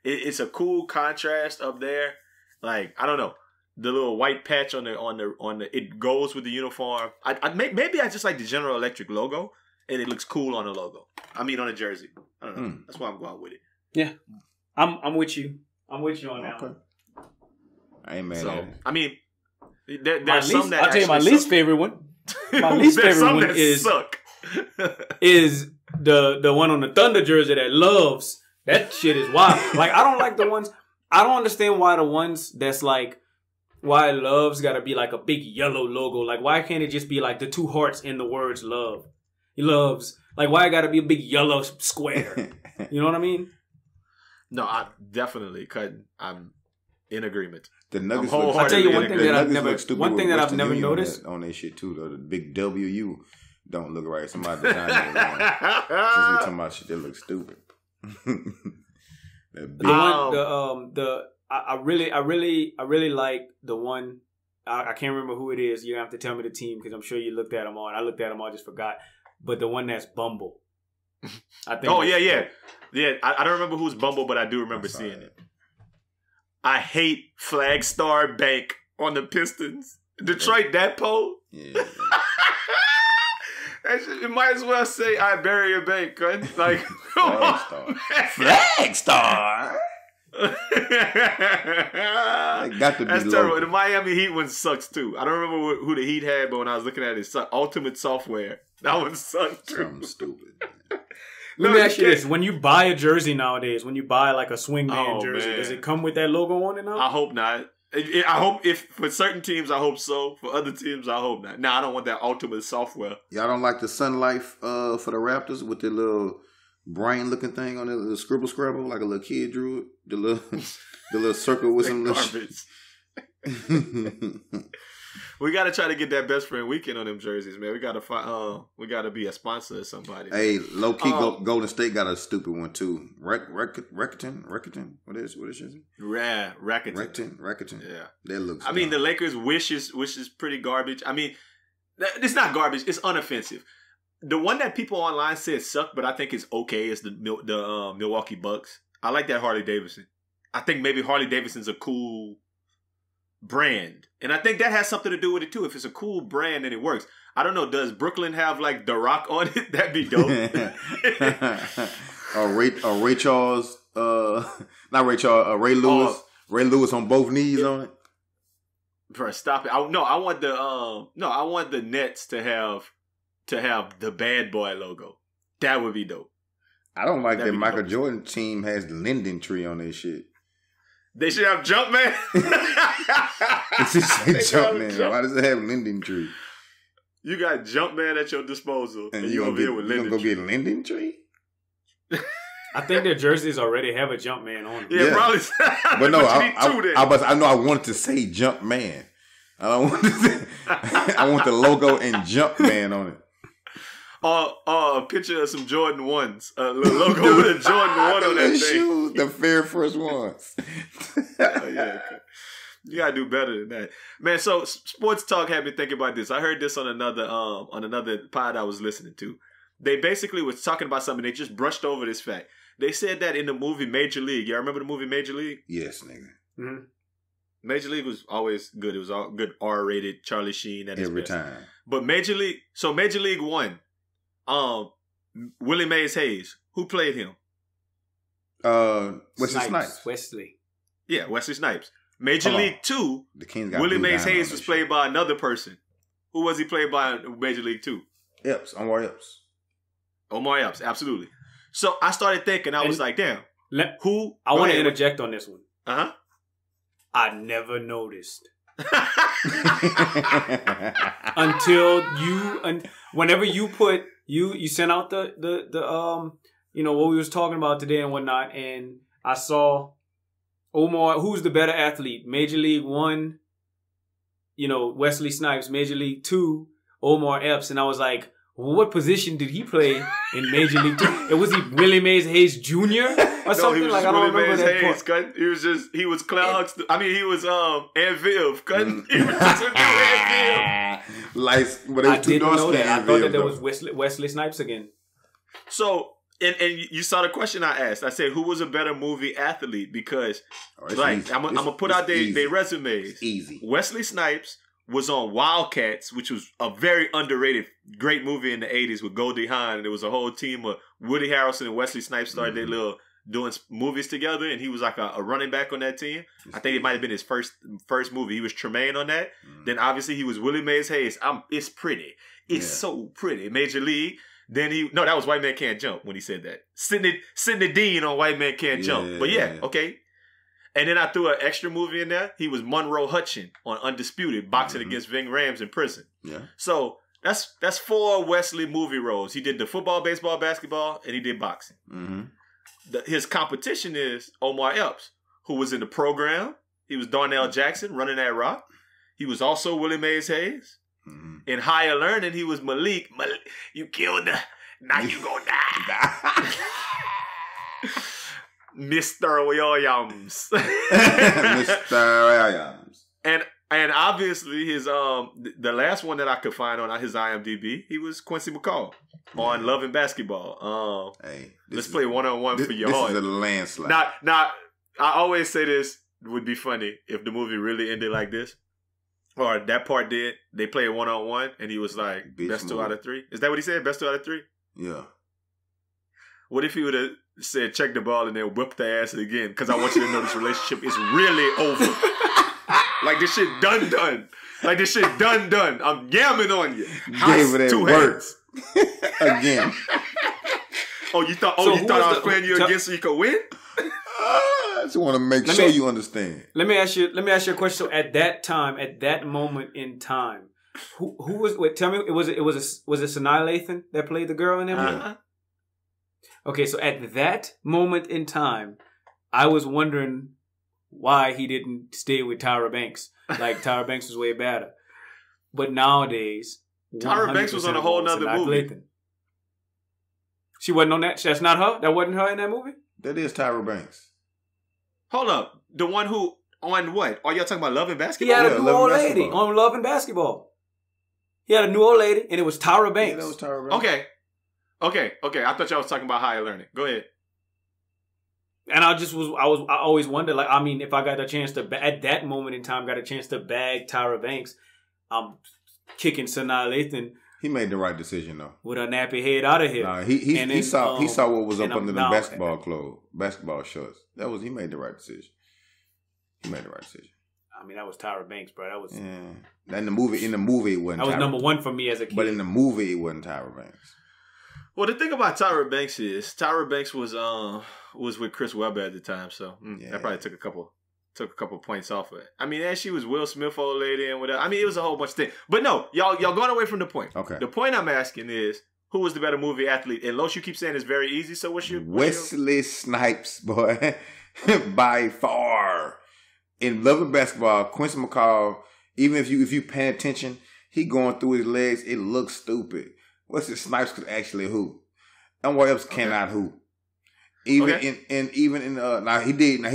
It's a cool contrast up there. Like, I don't know, the little white patch on the it goes with the uniform. Maybe I just like the General Electric logo, and it looks cool on the logo. I mean, on the jersey. I don't know. That's why I'm going with it. Yeah, I'm with you. I'm with you on that one. I ain't mad at it. I mean, there's some that I'll tell you my least favorite one. My least favorite one is the one on the Thunder jersey that loves. That shit is wild. Like, I don't like the ones. I don't understand why the ones that's like, why love's got to be like a big yellow logo. Like, why can't it just be like the 2 hearts in the words love? He loves. Like, why it got to be a big yellow square? You know what I mean? No, I definitely couldn't. I'm in agreement. The Nuggets I'll tell you one thing that I've never noticed on their shit too. Though the big WU don't look right. Somebody designed it wrong. Since we talking about shit that looks stupid. I really like the one. I can't remember who it is. You have to tell me the team because I'm sure you looked at them all. And I looked at them all, I just forgot. But the one that's Bumble. I think. Oh yeah. I don't remember who's Bumble, but I do remember seeing it. I hate Flagstar Bank on the Pistons. Detroit Depot. Yeah. It might as well say I bury a bank, right? Like, Flagstar. That's terrible. The Miami Heat one sucks too. I don't remember who the Heat had, but when I was looking at it, Ultimate Software. That one sucked too. Something stupid. Let me ask you this. When you buy a jersey nowadays, when you buy like a swingman jersey, does it come with that logo on it now? I hope not. I hope for certain teams, I hope so. For other teams, I hope not. I don't want that Ultimate Software. Y'all don't like the Sun Life for the Raptors with the little brain looking thing on it, the scribble scrabble, like a little kid drew it? The little circle with some garbage. We gotta try to get that best friend weekend on them jerseys, man. We gotta find. We gotta be a sponsor of somebody. Hey, low key, Golden State got a stupid one too. Rakuten. What is it? Rakuten. Yeah, that looks. I mean, the Lakers' wish is pretty garbage. I mean, it's not garbage. It's unoffensive. The one that people online said sucked, but I think it's okay, is the Milwaukee Bucks. I like that Harley Davidson. I think maybe Harley Davidson's a cool brand. And I think that has something to do with it too. If it's a cool brand and it works. I don't know, does Brooklyn have like The Rock on it? That'd be dope. Ray Charles, not Ray Charles, Ray Lewis. Ray Lewis on both knees on it. Bro, stop it. I want the Nets to have the bad boy logo. That would be dope. I don't like that Michael Jordan team has Linden Tree on their shit. They should have Jumpman. Jumpman. Why does it have Linden Tree? You got Jumpman at your disposal, and you over here with Linden Tree. You gonna go get Linden Tree? I think their jerseys already have a Jumpman on them. Yeah, probably. But no, I know I wanted to say Jumpman. I don't want to say, I want the logo and Jumpman on it. A picture of some Jordan 1s. Logo with a Jordan 1 on that thing. Shoes, the very first ones. Yeah. You gotta do better than that, man. So sports talk had me thinking about this. I heard this on another pod I was listening to. They basically was talking about something. They just brushed over this fact. They said that in the movie Major League. Y'all remember the movie Major League? Yes, nigga. Mm-hmm. Major League was always good. It was all good, R-rated. Charlie Sheen at his every best. time. But Major League 1, Willie Mays Hayes. Who played him? Wesley Snipes. Wesley. Yeah, Wesley Snipes. Major League 2, Willie Mays Hayes was played by another person. Who was he played by in Major League 2? Omar Epps. Omar Epps, absolutely. So I started thinking, I was like, damn, who? I want to interject on this one. Uh-huh. I never noticed. Until whenever you put, you sent out the what we was talking about today and whatnot, and I saw Omar, who's the better athlete? Major League 1, Wesley Snipes. Major League 2, Omar Epps. And I was like, well, what position did he play in Major League 2? Was he Willie Mays Hayes Jr. or something? He was like I don't remember that Hayes, part. He was Cloud Huxtable. I mean, he was Aunt Viv. He was just Aunt Viv. I didn't know that. I thought that there was Wesley Snipes again. So, and you saw the question I asked. I said, who was a better movie athlete? Because, I'm going to put out their resumes. It's easy. Wesley Snipes was on Wildcats, which was a very underrated, great movie in the 80s with Goldie Hawn. And there was a whole team of Woody Harrelson and Wesley Snipes started their little doing movies together. And he was like a running back on that team. I think it might have been his first movie. He was Tremaine on that. Then obviously he was Willie Mays Hayes. It's pretty. It's so pretty. Major League. Then that was White Man Can't Jump when he said that. Sidney Dean on White Man Can't Jump. But okay. And then I threw an extra movie in there. He was Monroe Hutchin on Undisputed, boxing against Ving Rhames in prison. Yeah. So that's 4 Wesley movie roles. He did the football, baseball, basketball, and he did boxing. Mm-hmm. His competition is Omar Epps, who was in The Program. He was Darnell Jackson running that rock. He was also Willie Mays Hayes. Mm-hmm. In Higher Learning, he was Malik. You killed her. Now you gonna die. Mr. Williams. Mr. Williams. And obviously his the last one that I could find on his IMDb, he was Quincy McCall on Love and Basketball. Let's play one-on-one for your heart. This is a landslide. Now, I always say this would be funny if the movie really ended like this. Or that part did. They played one-on-one and he was like, best 2 out of 3. Is that what he said? Best 2 out of 3? Yeah. What if he would have said, check the ball and then whip their ass again? Because I want you to know this relationship is really over. Like this shit done. Like this shit done. I'm yamming on you. Gave it 2 words. Again. You thought I was playing you again so you could win? I just want to make sure you understand. Let me ask you a question. So at that moment in time, who was? Wait, tell me. Was it Sanaa Lathan that played the girl in that movie? Okay, so at that moment in time, I was wondering why he didn't stay with Tyra Banks. Like Tyra Banks was way better, but nowadays Tyra Banks was on a whole nother movie. Lathan. She wasn't on that. That's not her. That wasn't her in that movie. That is Tyra Banks. Hold up. The one who, on what? Are y'all talking about Love and Basketball? He had a new old lady on Love and Basketball. He had a new old lady, and it was Tyra Banks. Yeah, that was Tyra Banks. Okay. I thought y'all was talking about Higher Learning. Go ahead. And I always wondered, like, I mean, if I got a chance to, at that moment in time, got a chance to bag Tyra Banks, I'm kicking Sanaa Lathan. He made the right decision though. With a nappy head out of here. Nah, he saw what was up under the basketball shorts. He made the right decision. He made the right decision. I mean, that was Tyra Banks, bro. That was In the movie, it wasn't. That was number one for me as a kid. But in the movie, it wasn't Tyra Banks. Well, the thing about Tyra Banks is Tyra Banks was with Chris Webber at the time, so that probably took a couple points off of it. I mean, and she was Will Smith old lady and whatever. I mean, it was a whole bunch of things. But no, y'all going away from the point. Okay. The point I'm asking is, who was the better movie athlete? And Los, you keep saying it's very easy. So what's your Wesley Snipes, boy, by far. In Love and Basketball, Quincy McCall, even if you pay attention, he going through his legs, it looks stupid. Wesley Snipes could actually hoop. And what else cannot hoop? Even he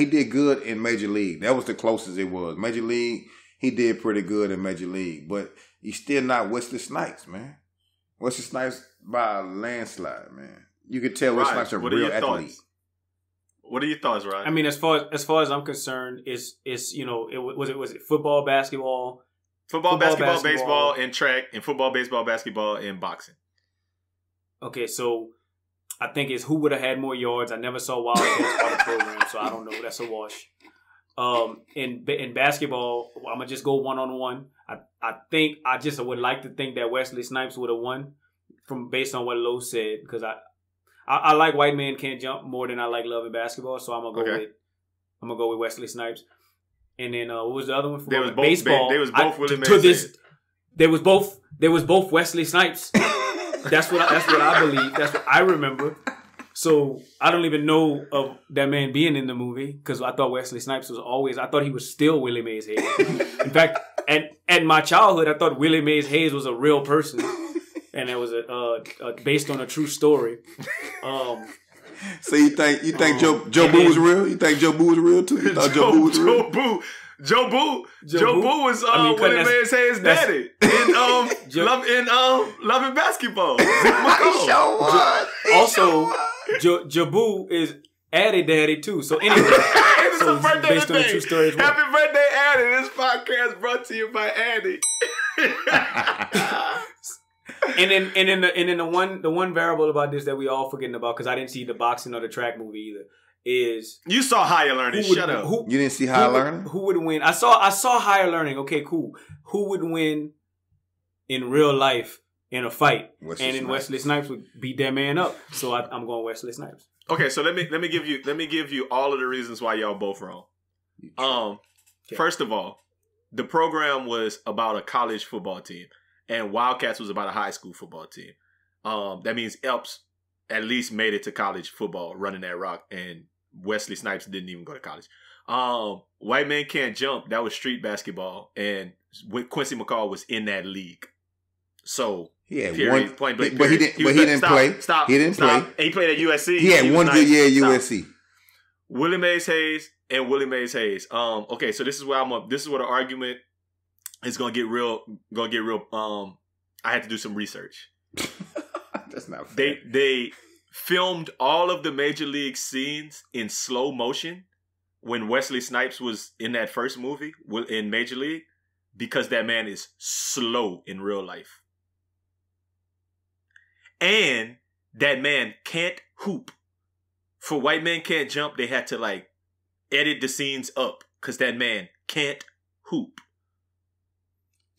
did good in Major League. That was the closest it was. Major League, he did pretty good in Major League, but he's still not Wesley Snipes, man. Wesley Snipes by a landslide, man. You could tell Wesley Snipes a real athlete. What are your thoughts, Ryan? I mean, as far as I'm concerned, it's was it football, basketball, basketball, baseball, and track, and football, baseball, basketball, and boxing. Okay, so I think it's who would have had more yards. I never saw Wildcats part of the program, so I don't know. That's a wash. In basketball, I'm gonna just go 1-on-1. I would like to think that Wesley Snipes would have won based on what Lowe said, because I like White Man Can't Jump more than I like Love and Basketball, so I'm gonna go with Wesley Snipes. And then what was the other one? They was both baseball. They was both Willie Mays. There was both Wesley Snipes. That's what I believe. That's what I remember. So I don't even know of that man being in the movie, because I thought Wesley Snipes I thought he was still Willie Mays Hayes. In fact, at my childhood, I thought Willie Mays Hayes was a real person. And it was based on a true story. So you think Joe Boo was real? You think Joe Boo was real too? You thought Joe Boo was real? Joe Boo was Willie Mays Hayes' daddy in Love and Basketball. Also, Joe Boo is Addie Daddy too. So anyway, so it's based on a true story as well. Happy birthday, Addie! This podcast brought to you by Addie. And then the one variable about this that we all forgetting about, because I didn't see the boxing or the track movie either, is you saw Higher Learning. Shut up. You didn't see Higher Learning? Who would win? I saw Higher Learning. Okay, cool. Who would win in real life in a fight? Wesley Snipes would beat that man up. So I'm going Wesley Snipes. Okay, so let me give you all of the reasons why y'all both wrong. First of all, the program was about a college football team, and Wildcats was about a high school football team. That means Epps at least made it to college football running that rock, and Wesley Snipes didn't even go to college. White Man Can't Jump, that was street basketball, and Quincy McCall was in that league. So he had point blank. But he didn't play. Stop. He didn't play. And he played at USC. He had one good year at USC. Willie Mays Hayes and Willie Mays Hayes. Okay, so this is where this is where the argument is gonna get real. I had to do some research. That's not fair. They filmed all of the major league scenes in slow motion when Wesley Snipes was in that first movie in Major League, because that man is slow in real life. And that man can't hoop. For White Man Can't Jump, they had to edit the scenes up because that man can't hoop.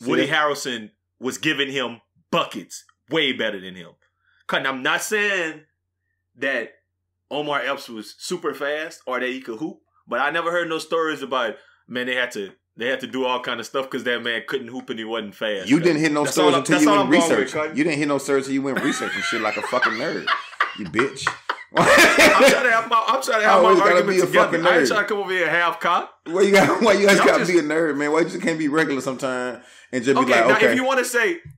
Woody Harrelson was giving him buckets way better than him. And I'm not saying that Omar Epps was super fast or that he could hoop, but I never heard no stories about, man, they had to do all kind of stuff because that man couldn't hoop and he wasn't fast. You didn't hear no stories until you went research. You didn't hear no stories until you went researching shit like a fucking nerd. You bitch. I'm trying to have my argument together. I ain't trying to come over here half cocked. Why you guys gotta be a nerd, man? Why you just can't be regular sometime and just be like, okay.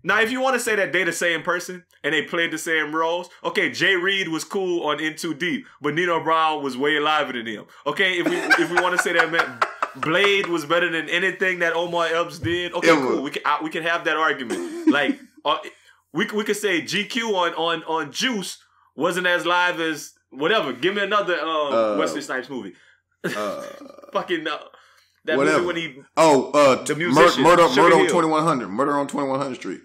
Now if you want to say that they the same person and they played the same roles, okay, Jay Reed was cool on In Too Deep, but Nino Brown was way liver than him. Okay, if we want to say that, man, Blade was better than anything that Omar Epps did. Okay, cool. We can have that argument. We could say GQ on Juice wasn't as live as Whatever. Give me another Wesley Snipes movie. Fucking that whatever. movie when he the musician Murder on Sugar Hill. 2100. Murder on 2100 Street.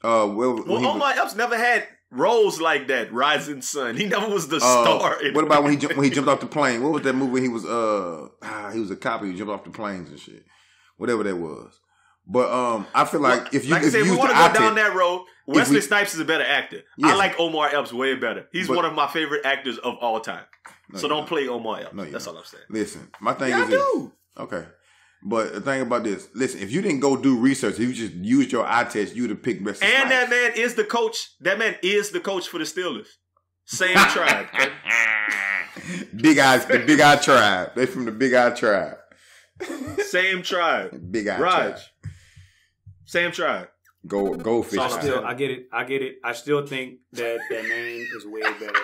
Well, Omar Epps never had roles like that. Rising Sun. He never was the star. What about when he jumped off the plane? What was that movie? He was a cop. He jumped off the planes and shit. Whatever that was. But I feel like if we want to go down that road, Wesley Snipes is a better actor. I like Omar Epps way better. He's one of my favorite actors of all time. So don't play Omar Epps. No, that's all I'm saying. Listen, my thing is this. Okay. But the thing about this, listen, if you didn't go do research, if you just used your eye test, you would have picked Wesley Snipes. And that man is the coach. That man is the coach for the Steelers. Same tribe. Okay? The Big Eye tribe. They from the Big Eye tribe. Same tribe. Big Eye Raj. tribe. Same tribe. Go fish. I get it. I still think that man is way better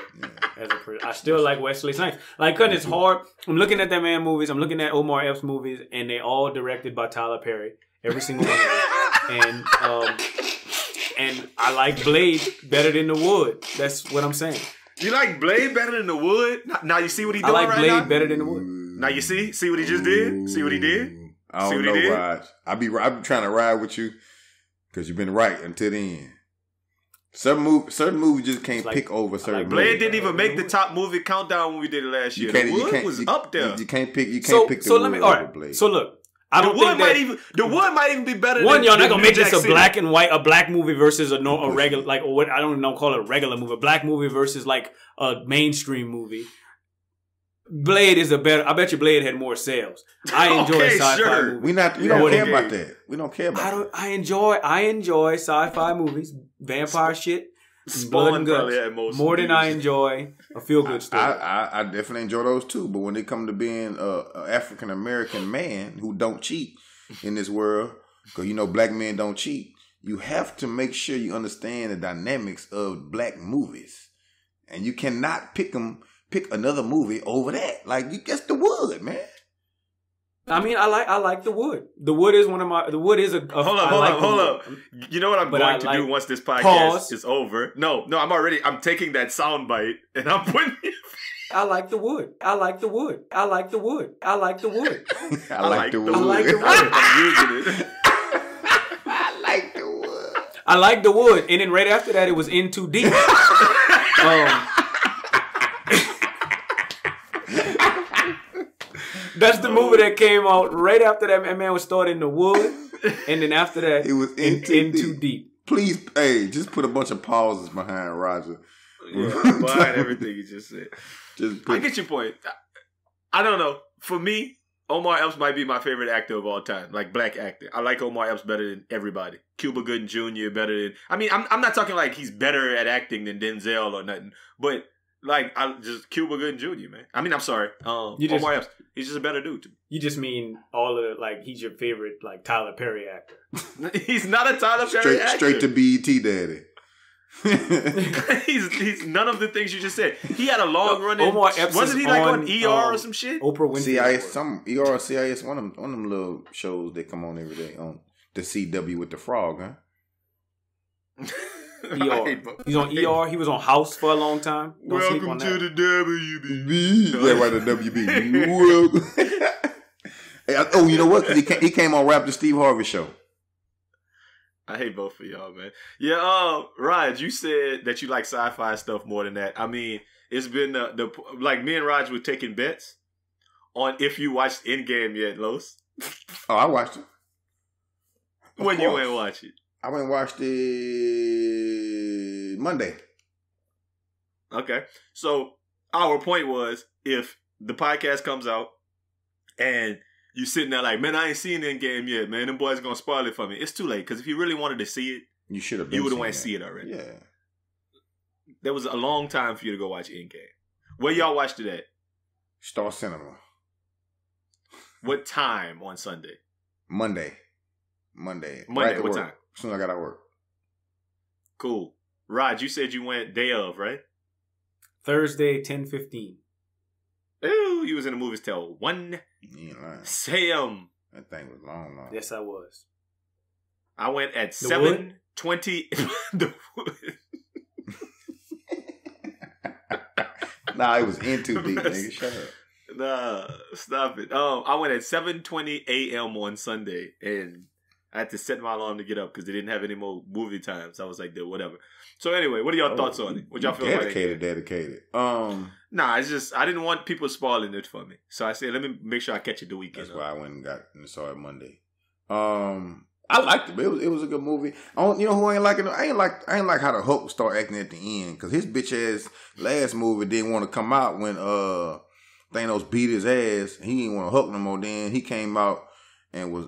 as a person. I still like Wesley Snipes. Like, cause it's hard. I'm looking at that man movies. I'm looking at Omar Epps movies, and they all directed by Tyler Perry. Every single one of them. And I like Blade better than The Wood. That's what I'm saying. You like Blade better than The Wood? Now you see what he doing right now? I like Blade better than The Wood. Now you see what he just did? See what he did? I don't know, Raj. I be trying to ride with you because you've been right until the end. Certain movies just can't pick over certain movies. Blade didn't even make the top movie countdown when we did it last year. The Wood was up there. You can't pick the Wood over Blade. So look, I don't think that The Wood might even be better. One, y'all not gonna make this a black and white, a black movie versus a regular, like, or what I don't know, call it a regular movie, a black movie versus like a mainstream movie. Blade is a better. I bet you Blade had more sales. I enjoy sci-fi movies. We don't care about that. We don't care about that. I enjoy sci-fi movies, vampire shit, blood and guts more than I enjoy a feel-good story. I definitely enjoy those too. But when it comes to being an African American man who don't cheat in this world, because black men don't cheat, you have to make sure you understand the dynamics of black movies, and you cannot pick another movie over that. Like, you guess The Wood, man. I mean, I like The Wood. The Wood is one of my. The Wood is a. Hold up. You know what I'm going to do once this podcast is over? No. I'm taking that soundbite and I'm putting. I like The Wood. I like The Wood. I like The Wood. I like The Wood. I like The Wood. I like The Wood. I'm using it. I like The Wood. I like The Wood, and then right after that, it was In Too Deep. That's the movie that came out right after that man was starting The Wood, and then after that, it was In Too Deep. Please, just put a bunch of pauses behind Roger. Yeah, behind everything you just said. I get your point. I don't know. For me, Omar Epps might be my favorite actor of all time, like black actor. I like Omar Epps better than everybody. Cuba Gooding Jr. better than. I mean, I'm not talking like he's better at acting than Denzel or nothing, but. Like, just Cuba Gooding Jr., man. I mean, I'm sorry. Omar Epps. He's just a better dude to me. You just mean all of it, like, he's your favorite, like, Tyler Perry actor. He's not a Tyler Perry actor. Straight to BET daddy. he's none of the things you just said. He had a long run in. Omar Epps wasn't he like on ER or some shit? Oprah Winfrey. CIS, ER or CIS, one of them little shows that come on every day on the CW with the frog, huh? ER. He's on ER. He was on House for a long time. Don't Welcome to the WB. Yeah, right, the WB. Oh, you know what? He came on Rap the Steve Harvey Show. I hate both of y'all, man. Yeah, Raj, you said that you like sci-fi stuff more than that. I mean, it's been like me and Raj were taking bets on if you watched Endgame yet, Los. Oh, I watched it. When you went and watch it? I went and watched it Monday. Okay. So our point was, if the podcast comes out and you sitting there like, man, I ain't seen Endgame yet, man, them boys are going to spoil it for me. It's too late, because if you really wanted to see it, you would have went to see it already. Yeah. There was a long time for you to go watch Endgame. Where y'all watched it at? Star Cinema. What time on Sunday? Monday, right, what time? As soon as I got out of work. Cool. Raj, you said you went day of, right? Thursday, 10:15. Ooh, you was in the movies till 1 Sam. That thing was long. Yes, I was. I went at 7:20. Nah, it was in too deep, nigga. Shut up. Nah, stop it. I went at 7:20 a.m. on Sunday, and I had to set my alarm to get up because they didn't have any more movie times. I was like, whatever. So anyway, what are y'all thoughts on it? What y'all feel dedicated. Nah, it's just I didn't want people spoiling it for me, so I said let me make sure I catch it the weekend. That's why I went and saw it Monday. I liked it. It was a good movie. You know who I ain't liking? I ain't like how the Hulk start acting at the end because his bitch ass last movie didn't want to come out when Thanos beat his ass. He didn't want to Hulk no more. Then he came out and was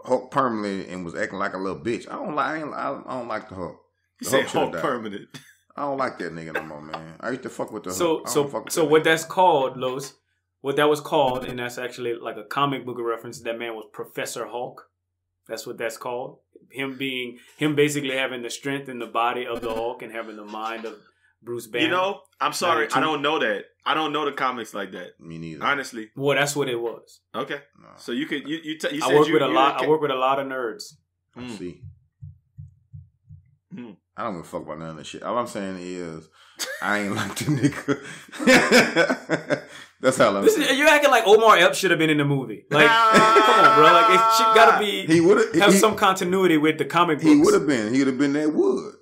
Hulk permanent and was acting like a little bitch. I don't like the Hulk. You say Hulk permanent. I don't like that nigga no more, man. I used to fuck with the Hulk. So what that's called, Los, what that was called, and that's actually like a comic book reference. That man was Professor Hulk. That's what that's called. Him basically having the strength and the body of the Hulk and having the mind of Bruce Banner. You know, I'm sorry, I don't know that. I don't know the comics like that. Me neither. Honestly. Well, that's what it was. Okay. No. So you could you said I work with a lot of nerds. I see. I don't give a fuck about none of that shit. All I'm saying is, I ain't like the nigga. That's how I'm saying. You're acting like Omar Epps should have been in the movie. Like, come on, bro. Like, it should gotta be. He would have some continuity with the comic books. He would have been. He would have been that Wood.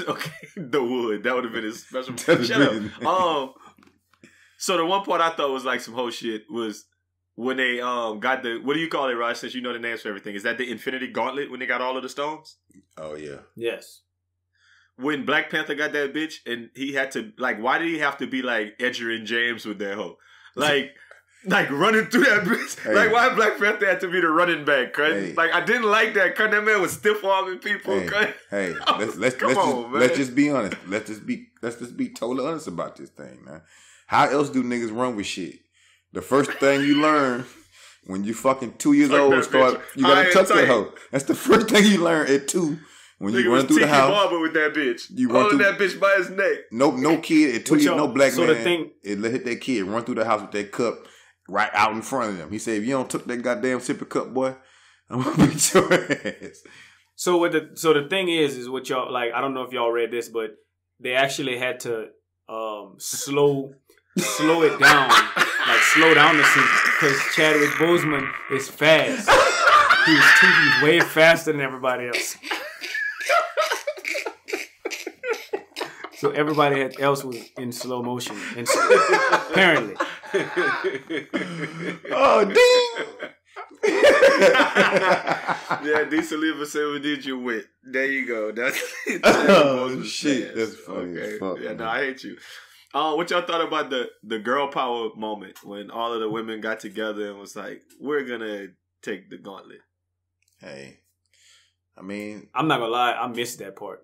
Okay, the Wood. That would have been his special. Shut up. So the one part I thought was like some whole shit was when they got the, what do you call it, Raj? Since you know the names for everything, is that the Infinity Gauntlet when they got all of the stones? Oh yeah. Yes. When Black Panther got that bitch and he had to, like, why did he have to be like Edger and James with that hoe? Like running through that bitch. Hey. Like, why Black Panther had to be the running back? Cause like, I didn't like that. Cause that man was stiff arming people. Hey, let's just be honest. Let's just be totally honest about this thing, man. How else do niggas run with shit? The first thing you learn when you fucking 2 years old, you gotta tuck that hoe. That's the first thing you learn at 2. When you run through the house, Barber with that bitch. You run through that bitch by his neck. No kid at 2 years, no black man. It let hit that kid run through the house with that cup right out in front of them. He said, "If you don't took that goddamn sippy cup, boy, I'm gonna beat your ass." So the thing is what y'all like. I don't know if y'all read this, but they actually had to slow it down, like slow down the scene because Chadwick Boseman is fast. He's way faster than everybody else. So everybody else was in slow motion, apparently. Oh, ding! Yeah, D. Saliba said, "We did you wit." There you go. That's oh shit, that's funny. Okay. As fuck, yeah, man. no, I hate you. What y'all thought about the girl power moment when all of the women got together and was like, "We're gonna take the gauntlet"? Hey, I mean, I'm not gonna lie, I missed that part.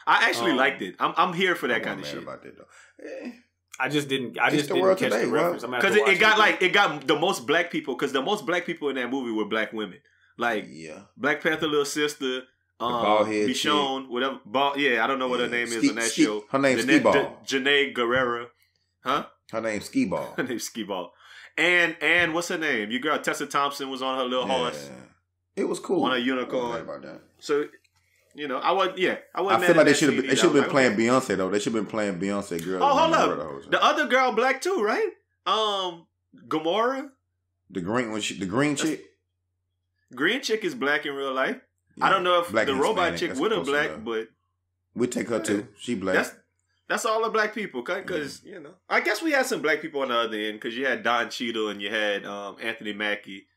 I actually liked it. I'm here for that kind of shit. About that though. I just didn't catch the reference because it got the most black people. Because the most black people in that movie were black women. Like Black Panther little sister, Michonne, whatever. I don't know what her name is on that show. Her name's Ski Ball. Janae Guerrera, huh? Her name's Ski Ball. Her name's Ski Ball. And what's her name? Your girl Tessa Thompson was on her little horse. It was cool. On a unicorn. About that. So. You know, I wasn't. I feel like they should have been playing Beyonce though. They should have been playing Beyonce girl. Oh, hold up. The other girl black too, right? Gamora. The green one. The green chick. Green chick is black in real life. Yeah, I don't know if the robot chick would have black, but we'd take her too. She black. That's all the black people, because you know. I guess we had some black people on the other end because you had Don Cheadle and you had Anthony Mackie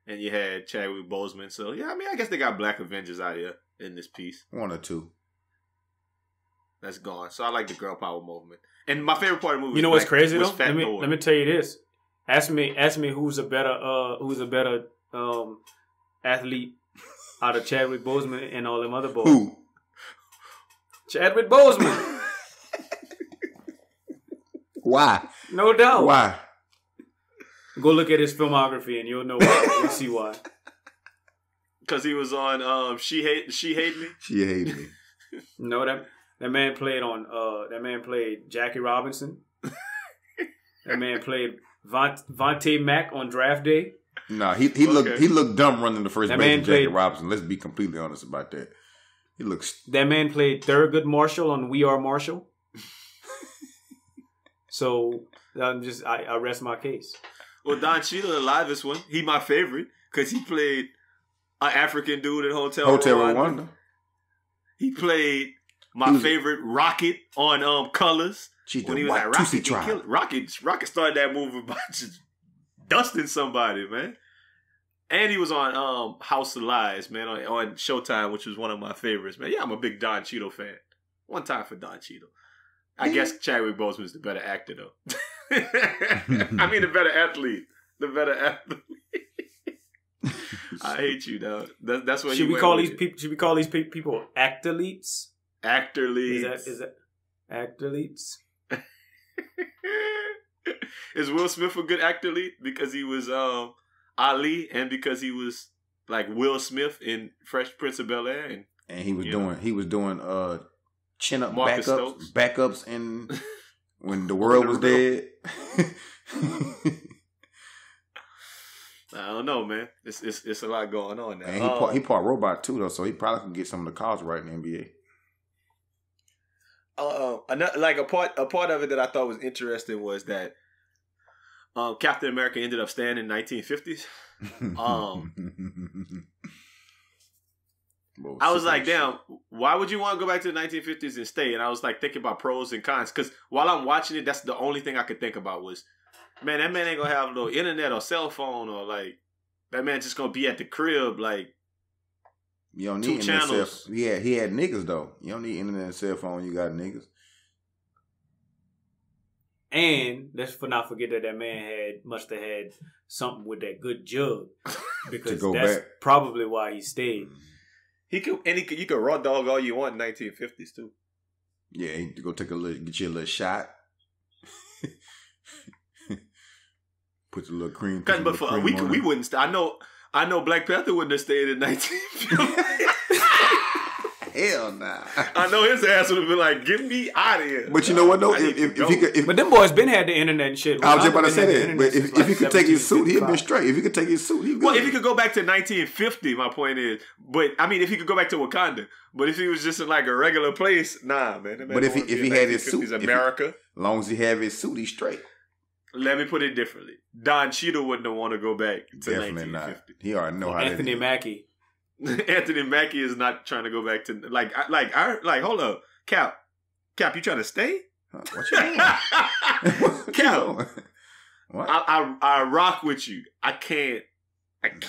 and you had Chadwick Boseman. So yeah, I mean, I guess they got black Avengers out here. In this piece, 1 or 2. That's gone. So I like the girl power movement. And my favorite part of the movie. You know what's crazy though? Let me tell you this. Ask me who's a better athlete out of Chadwick Boseman and all them other boys. Who? Chadwick Boseman. Why? No doubt. Why? Go look at his filmography and you'll know why. You'll see why. Because he was on She Hate Me? She Hate Me. No, that man played on that man played Jackie Robinson. That man played Vontae Mack on Draft Day. Nah, he looked dumb running the first base of Jackie Robinson. Let's be completely honest about that. He looks. That man played Thurgood Marshall on We Are Marshall. So I rest my case. Well, Don Cheadle, the livest one, he my favorite because he played an African dude in Hotel Rwanda. He played my favorite Rocket on Colors. When he was like Rocket started that movie by just dusting somebody, man. And he was on House of Lies, man, on Showtime, which was one of my favorites, man. Yeah, I'm a big Don Cheadle fan. One time for Don Cheadle. I guess Chadwick Boseman's the better actor, though. I mean, the better athlete. The better athlete. I hate you, though. That's what should we call these people? Should we call these people actaleets? Actaleets. Is that actaleets? Is Will Smith a good actaleet because he was Ali and because he was like Will Smith in Fresh Prince of Bel-Air and he was doing chin up Marcus backups and when the world was dead. I don't know, man. It's a lot going on now. And he part robot too, though, so he probably can get some of the calls right in the NBA. Like a part of it that I thought was interesting was that Captain America ended up staying in the 1950s. I was like, damn, why would you want to go back to the 1950s and stay? And I was like thinking about pros and cons because while I'm watching it, that's the only thing I could think about was, man, that man ain't gonna have no internet or cell phone or like that man just gonna be at the crib like. You don't need 2 channels. He had niggas though. You don't need internet and cell phone. You got niggas. And let's not forget that man must have had something with that good jug because that's probably why he stayed. You could raw dog all you want in 1950s too. Yeah, you go get you a little shot. Put a little cream. But we wouldn't. I know Black Panther wouldn't have stayed in 1950. Hell nah. I know his ass would have been like, "Get me out of here." But you know what though? If he could, but them boys been had the internet and shit. I was just about to say that. But if he could take his suit, he'd been straight. If he could take his suit, he'd good. Well, if he could go back to 1950, my point is. But I mean, if he could go back to Wakanda. But if he was just in like a regular place, nah, man. But if he had his suit, America. As long as he have his suit, he's straight. Let me put it differently. Don Cheadle wouldn't want to go back to Definitely 1950. Not. He already know how. Anthony Mackie. Anthony Mackie is not trying to go back to like hold up, Cap, you trying to stay? What you doing? Cap, what? I rock with you. I can't. I'm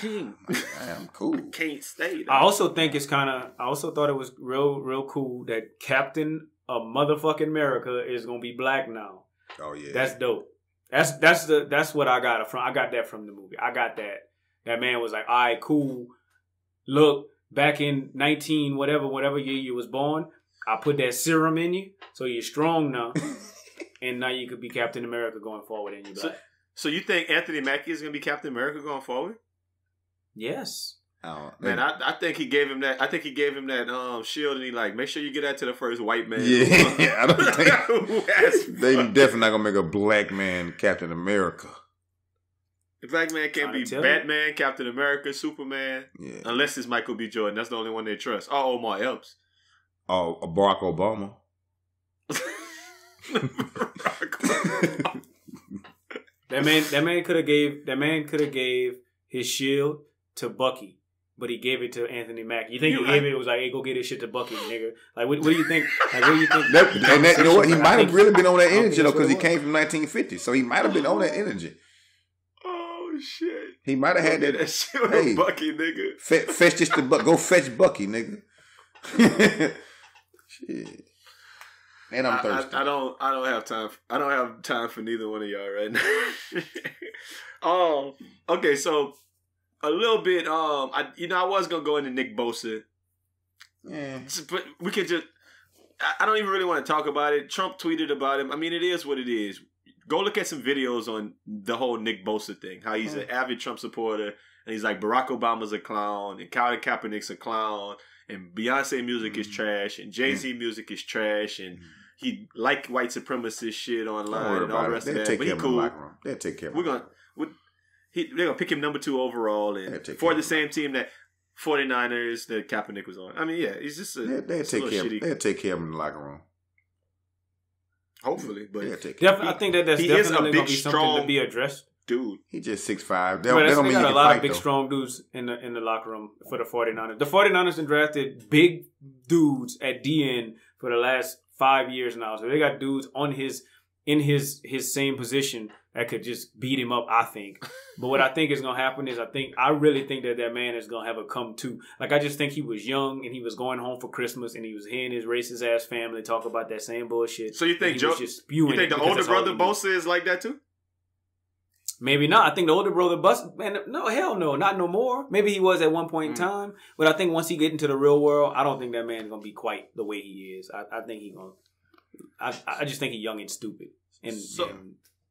cool. I can't stay. Though. I also think it's kind of. I also thought it was real cool that Captain of Motherfucking America is gonna be black now. Oh yeah, that's dope. That's what I got from. I got that from the movie. I got that. That man was like, all right, cool. Look, back in 19 whatever year you was born, I put that serum in you, so you're strong now, and now you could be Captain America going forward in your black. So you think Anthony Mackie is gonna be Captain America going forward? Yes. Man, I think he gave him that. I think he gave him that shield, and he like, make sure you get that to the first white man. Yeah, I don't think they definitely not gonna make a black man Captain America. The black man can't be Batman, Captain America, Superman, unless it's Michael B. Jordan. That's the only one they trust. Oh, Omar Epps. Oh, Barack Obama. That man could have gave his shield to Bucky, but he gave it to Anthony Mackie. You think he gave it was like, hey, go get this shit to Bucky, nigga? Like, what do you think? Like, what do you think? You know what? He might have really been on that energy though, because he came from 1950, so he might have been on that energy. Shit. He might have had that shit with Bucky, nigga. Fetch this to go fetch Bucky, nigga. Shit. And I'm thirsty. I don't have time. I don't have time for neither one of y'all right now. Okay, so a little bit. I was gonna go into Nick Bosa. Yeah. But we could just. I don't even really want to talk about it. Trump tweeted about him. I mean, it is what it is. Go look at some videos on the whole Nick Bosa thing. How he's an avid Trump supporter. And he's like, Barack Obama's a clown. And Colin Kaepernick's a clown. And Beyonce music is trash. And Jay-Z music is trash. And he like white supremacist shit online and all the rest of that. But he cool. They'll take care of him. They're going to pick him number 2 overall. And for the same team that 49ers that Kaepernick was on. I mean, yeah, he's just a they'll take care of him in the locker room. Hopefully, but I think that's definitely going to be something to be addressed. Dude, he just 6'5". They got a lot of big, strong dudes in the locker room for the 49ers. The 49ers have drafted big dudes at DN for the last 5 years now. So they got dudes in his same position that could just beat him up, I think. But what I think is going to happen is I really think that man is going to have a come to. Like, I just think he was young and he was going home for Christmas and he was hearing his racist ass family talk about that same bullshit. So you think the older brother Bosa is like that too? Maybe not. I think the older brother no, hell no, not no more. Maybe he was at one point in time, but I think once he get into the real world, I don't think that man's gonna be quite the way he is. I think he gonna. I just think he's young and stupid and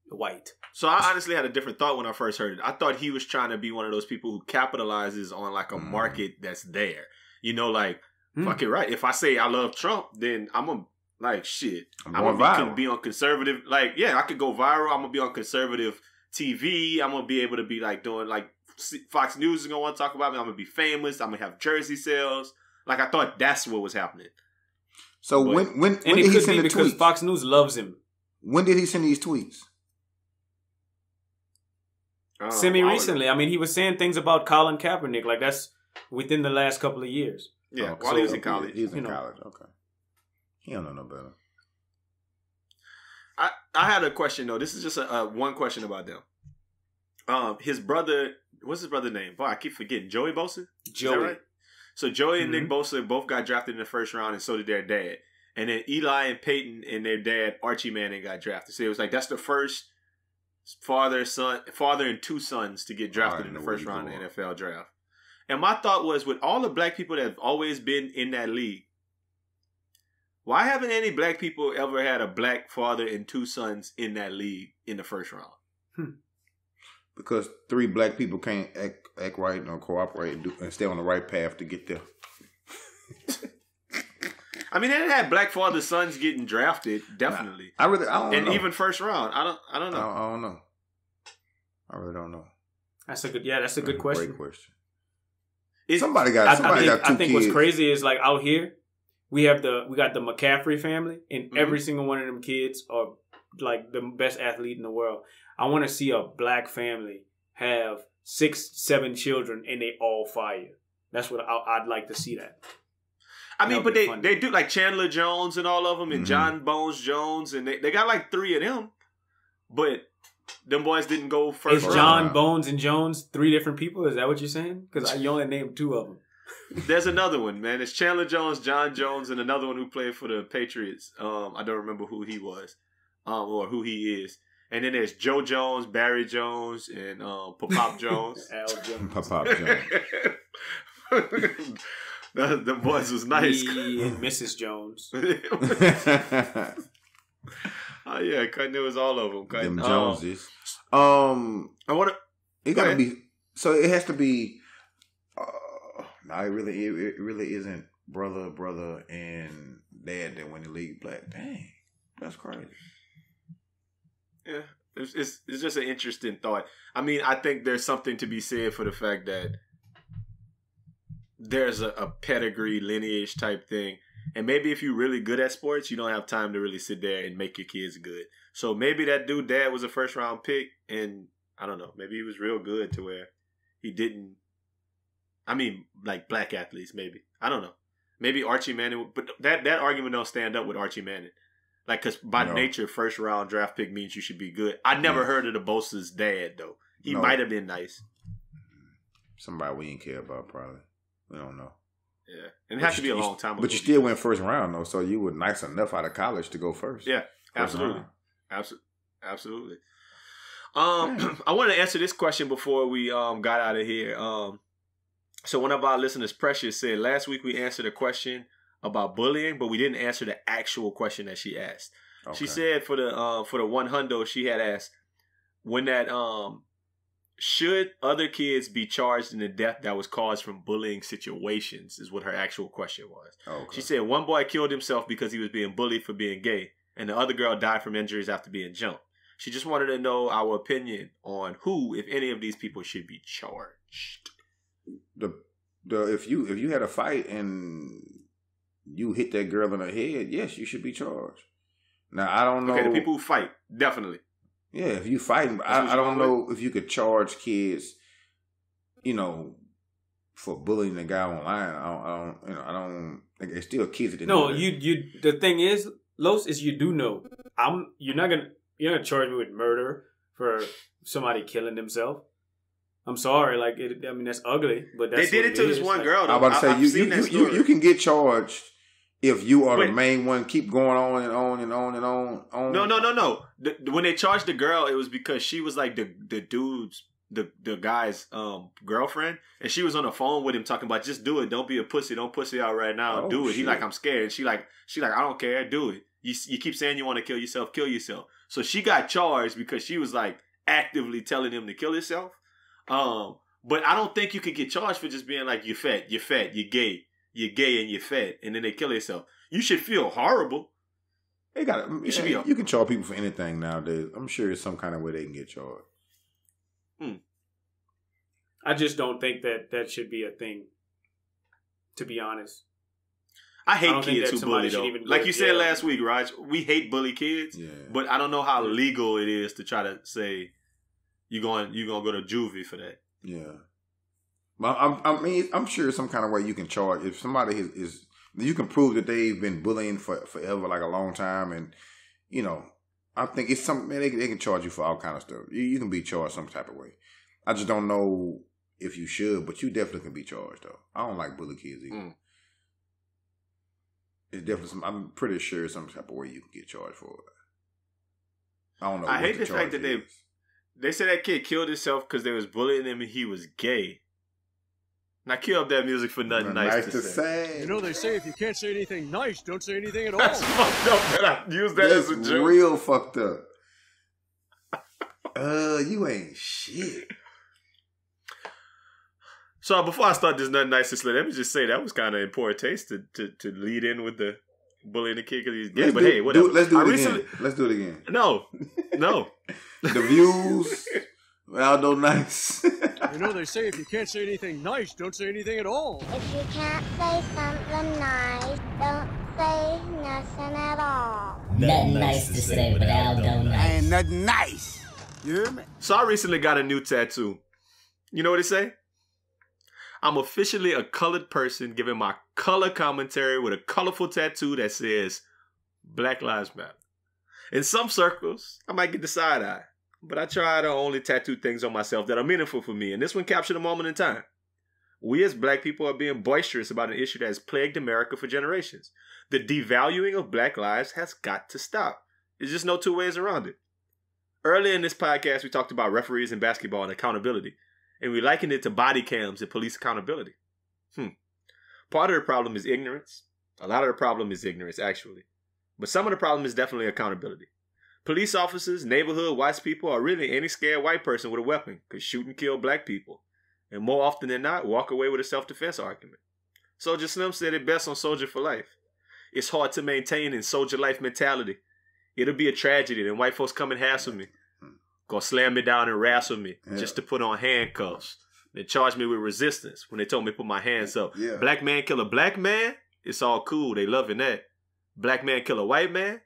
white. So I honestly had a different thought when I first heard it. I thought he was trying to be one of those people who capitalizes on like a market that's there. You know, like fuck it, right? If I say I love Trump, then I'm gonna like shit. I'm gonna be on conservative. Like I could go viral. I'm gonna be on conservative TV. I'm gonna be able to be like doing like Fox News is gonna want to talk about me. I'm gonna be famous. I'm gonna have jersey sales. Like I thought that's what was happening. So when did he send the tweets? Fox News loves him. When did he send these tweets? Semi-recently. I mean, he was saying things about Colin Kaepernick. Like that's within the last couple of years. Yeah, while he was in college. He was in college. Okay. He don't know no better. I had a question though. This is just a one question about them. His brother, what's his brother's name? Boy, I keep forgetting. Joey Bosa? Joey. Right? So Joey and Nick Bosa both got drafted in the first round, and so did their dad. And then Eli and Peyton and their dad, Archie Manning, got drafted. So it was like that's the first father and two sons to get drafted in the first round of the NFL draft. And my thought was, with all the black people that have always been in that league, why haven't any black people ever had a black father and two sons in that league in the first round? Because 3 black people can't act right or cooperate and stay on the right path to get there. I mean, they had black father sons getting drafted, definitely. I don't know. Even first round. I don't know. I don't know. I really don't know. That's a good question. Great question. Somebody got 2 kids. I think what's crazy is like out here, we got the McCaffrey family, and every single one of them kids are like the best athlete in the world. I want to see a black family have 6-7 children and they all fire. That's what I'd like to see that. I mean, but they do like Chandler Jones and all of them, and John Bones Jones, and they got like 3 of them, but them boys didn't go first. Is John Bones and Jones 3 different people? Is that what you're saying? Because you only named 2 of them. There's another one, man. It's Chandler Jones, John Jones, and another one who played for the Patriots. I don't remember who he was, or who he is. And then there's Joe Jones, Barry Jones, and Pop Jones. Al Jones. Pop Jones. The boys was nice. And Mrs. Jones. Oh yeah, it was all of them. Them Joneses. I want to. It gotta be. So it has to be. No, it really isn't brother, and dad that win the league black. Dang, that's crazy. Yeah, it's just an interesting thought. I mean, I think there's something to be said for the fact that there's a pedigree lineage type thing. And maybe if you're really good at sports, you don't have time to really sit there and make your kids good. So maybe that dude dad was a first round pick, and I don't know, maybe he was real good to where he didn't. I mean, like black athletes, maybe. I don't know. Maybe Archie Manning, but that argument don't stand up with Archie Manning. Like, because by nature, first round draft pick means you should be good. I never heard of the Bosa's dad, though. He might have been nice. Somebody we didn't care about, probably. We don't know. Yeah. And it has to be a long time ago. But you still went first round, though, so you were nice enough out of college to go first. Yeah, absolutely. Absolutely. I want to answer this question before we got out of here. So one of our listeners, Precious, said, last week we answered a question about bullying, but we didn't answer the actual question that she asked. Okay. She said for the one hundo, she had asked, when that should other kids be charged in the death that was caused from bullying situations, is what her actual question was. Okay. She said one boy killed himself because he was being bullied for being gay, and the other girl died from injuries after being jumped. She just wanted to know our opinion on who, if any of these people, should be charged. If you had a fight and you hit that girl in the head, yes, you should be charged. Now, I don't know. Okay, the people who fight, definitely. Yeah, if you fighting, I don't know if you could charge kids, for bullying the guy online. I don't think it's still kids. No, the thing is, Los, is you do know. You're not gonna charge me with murder for somebody killing themselves. I'm sorry, that's ugly, but that's they did it to this one girl. Though. I'm about to say you can get charged if you are the main one. Keep going on and on and on and on. No. When they charged the girl, it was because she was like the dude's the guy's girlfriend, and she was on the phone with him talking about just do it, don't be a pussy, don't pussy out right now, do it. Shit. He like, I'm scared, and she like I don't care, do it. You keep saying you want to kill yourself. So she got charged because she was like actively telling him to kill himself. But I don't think you could get charged for just being like, you're fat, you're gay, and you're fat, and then they kill themselves. You should feel horrible. You can charge people for anything nowadays. I'm sure there's some kind of way they can get charged. I just don't think that should be a thing, to be honest. I hate kids who bully, though. Like you said last week, Raj, we hate bully kids, but I don't know how legal it is to try to say you're going to go to juvie for that. Yeah. Well, I'm sure some kind of way you can charge. If somebody is you can prove that they've been bullying forever, like a long time, and, I think it's something they can charge you for all kind of stuff. You can be charged some type of way. I just don't know if you should, but you definitely can be charged, though. I don't like bully kids either. It's definitely I'm pretty sure some type of way you can get charged for it. I don't know. I hate the fact that they said that kid killed himself because they was bullying him and he was gay. Now cue up that music for nothing nice to say. They say if you can't say anything nice, don't say anything at all. That's fucked up, man. I use that as a joke. Real fucked up. You ain't shit. So before I start this nothing nice to say, let me just say that was kind of in poor taste to lead in with the bullying the kid because he's gay. Hey, whatever. Let's do it again. No. The views. Aldo nice. They say if you can't say anything nice, don't say anything at all. If you can't say something nice, don't say nothing at all. Nothing nice to say, but Aldo nice. Ain't nothing nice. You hear me? So I recently got a new tattoo. You know what it say? I'm officially a colored person giving my color commentary with a colorful tattoo that says Black Lives Matter. In some circles, I might get the side eye. But I try to only tattoo things on myself that are meaningful for me, and this one captured a moment in time. We as black people are being boisterous about an issue that has plagued America for generations. The devaluing of black lives has got to stop. There's just no two ways around it. Earlier in this podcast, we talked about referees in basketball and accountability, and we likened it to body cams and police accountability. Part of the problem is ignorance. A lot of the problem is ignorance, actually. But some of the problem is definitely accountability. Police officers, neighborhood white people are really any scared white person with a weapon could shoot and kill black people. And more often than not, walk away with a self-defense argument. Soldier Slim said it best on Soldier for Life. It's hard to maintain in soldier life mentality. It'll be a tragedy then white folks come and hassle me. Go slam me down and wrestle me just to put on handcuffs. They charged me with resistance when they told me to put my hands up. Yeah. Black man kill a black man, it's all cool. They loving that. Black man kill a white man,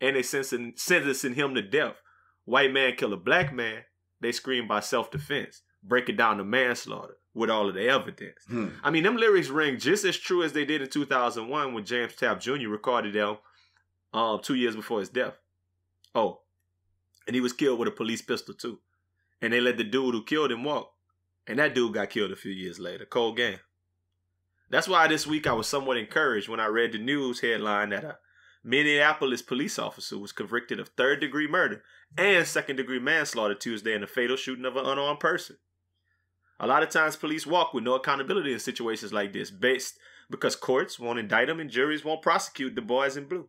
and they sentencing him to death. White man kill a black man, they scream by self-defense. Break it down to manslaughter with all of the evidence. I mean, them lyrics ring just as true as they did in 2001 when James Tapp Jr. recorded them 2 years before his death. Oh, and he was killed with a police pistol too. And they let the dude who killed him walk. And that dude got killed a few years later. Cold game. That's why this week I was somewhat encouraged when I read the news headline that a Minneapolis police officer was convicted of third-degree murder and second-degree manslaughter Tuesday in the fatal shooting of an unarmed person. A lot of times police walk with no accountability in situations like this because courts won't indict them and juries won't prosecute the boys in blue.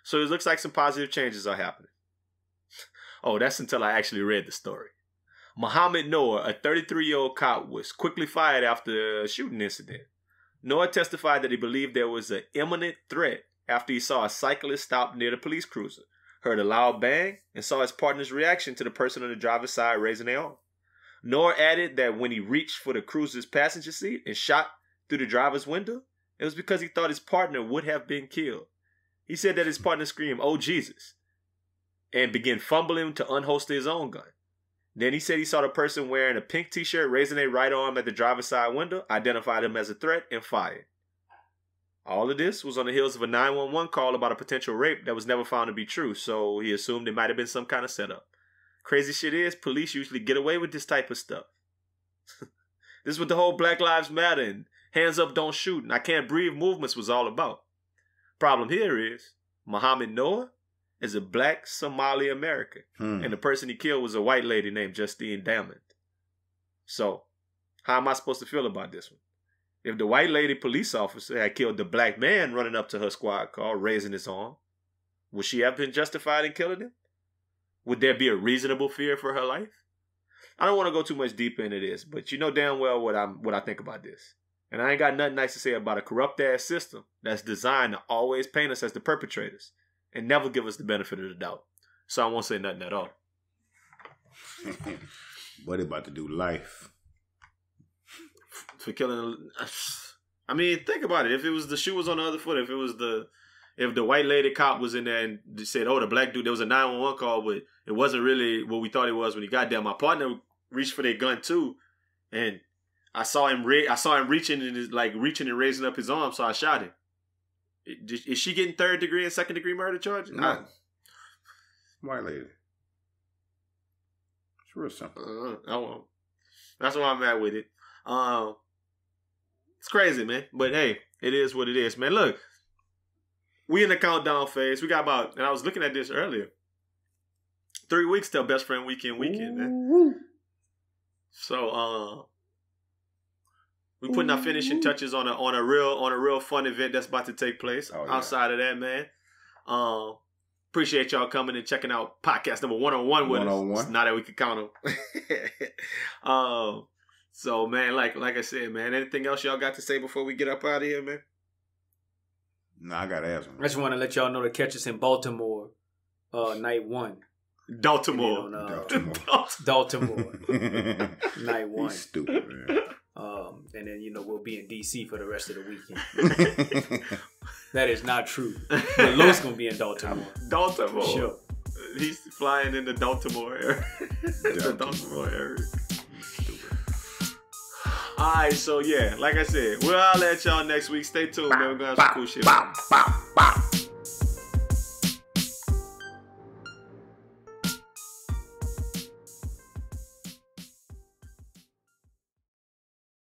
So it looks like some positive changes are happening. Oh, that's until I actually read the story. Muhammad Noah, a 33-year-old cop, was quickly fired after a shooting incident. Noah testified that he believed there was an imminent threat after he saw a cyclist stop near the police cruiser, heard a loud bang, and saw his partner's reaction to the person on the driver's side raising their arm. Noah added that when he reached for the cruiser's passenger seat and shot through the driver's window, it was because he thought his partner would have been killed. He said that his partner screamed, "Oh, Jesus," and began fumbling to unholster his own gun. Then he said he saw the person wearing a pink t-shirt raising their right arm at the driver's side window, identified him as a threat, and fired. All of this was on the heels of a 911 call about a potential rape that was never found to be true, so he assumed it might have been some kind of setup. Crazy shit is, police usually get away with this type of stuff. This is what the whole Black Lives Matter and hands up, don't shoot, and I can't breathe movements was all about. Problem here is, Muhammad Noah is a black Somali American, and the person he killed was a white lady named Justine Damond. So, how am I supposed to feel about this one? If the white lady police officer had killed the black man running up to her squad car, raising his arm, would she have been justified in killing him? Would there be a reasonable fear for her life? I don't want to go too much deeper into this, but you know damn well what I think about this. And I ain't got nothing nice to say about a corrupt-ass system that's designed to always paint us as the perpetrators and never give us the benefit of the doubt. So I won't say nothing at all. What they about to do life? For killing... I mean, think about it. If it was the shoe was on the other foot, if the white lady cop was in there and said, "Oh, the black dude," there was a 911 call, but it wasn't really what we thought it was when he got there. My partner reached for their gun too, and I saw him reaching and raising up his arm, so I shot him. Is she getting 3rd degree and 2nd degree murder charges? No. White lady. It's real simple. That's why I'm at with it. It's crazy, man. But hey, it is what it is, man. Look, we in the countdown phase. We got about, and I was looking at this earlier, 3 weeks till Best Friend Weekend, man. So, we putting our finishing touches on a real fun event that's about to take place. Oh, yeah. Outside of that, man, appreciate y'all coming and checking out podcast number 101 with us. Now that we can count them. So, man, like I said, man, anything else y'all got to say before we get up out of here, man? No, I got to ask them. I just want to let y'all know to catch us in Baltimore, night 1. Baltimore. Night 1. He's stupid, man. And then, we'll be in D.C. for the rest of the weekend. That is not true. But Lo's going to be in Baltimore. Baltimore. Sure. He's flying in the Baltimore area. The Baltimore area. Alright, so yeah, like I said, we'll holler at y'all next week. Stay tuned, man. We're going to have some cool shit.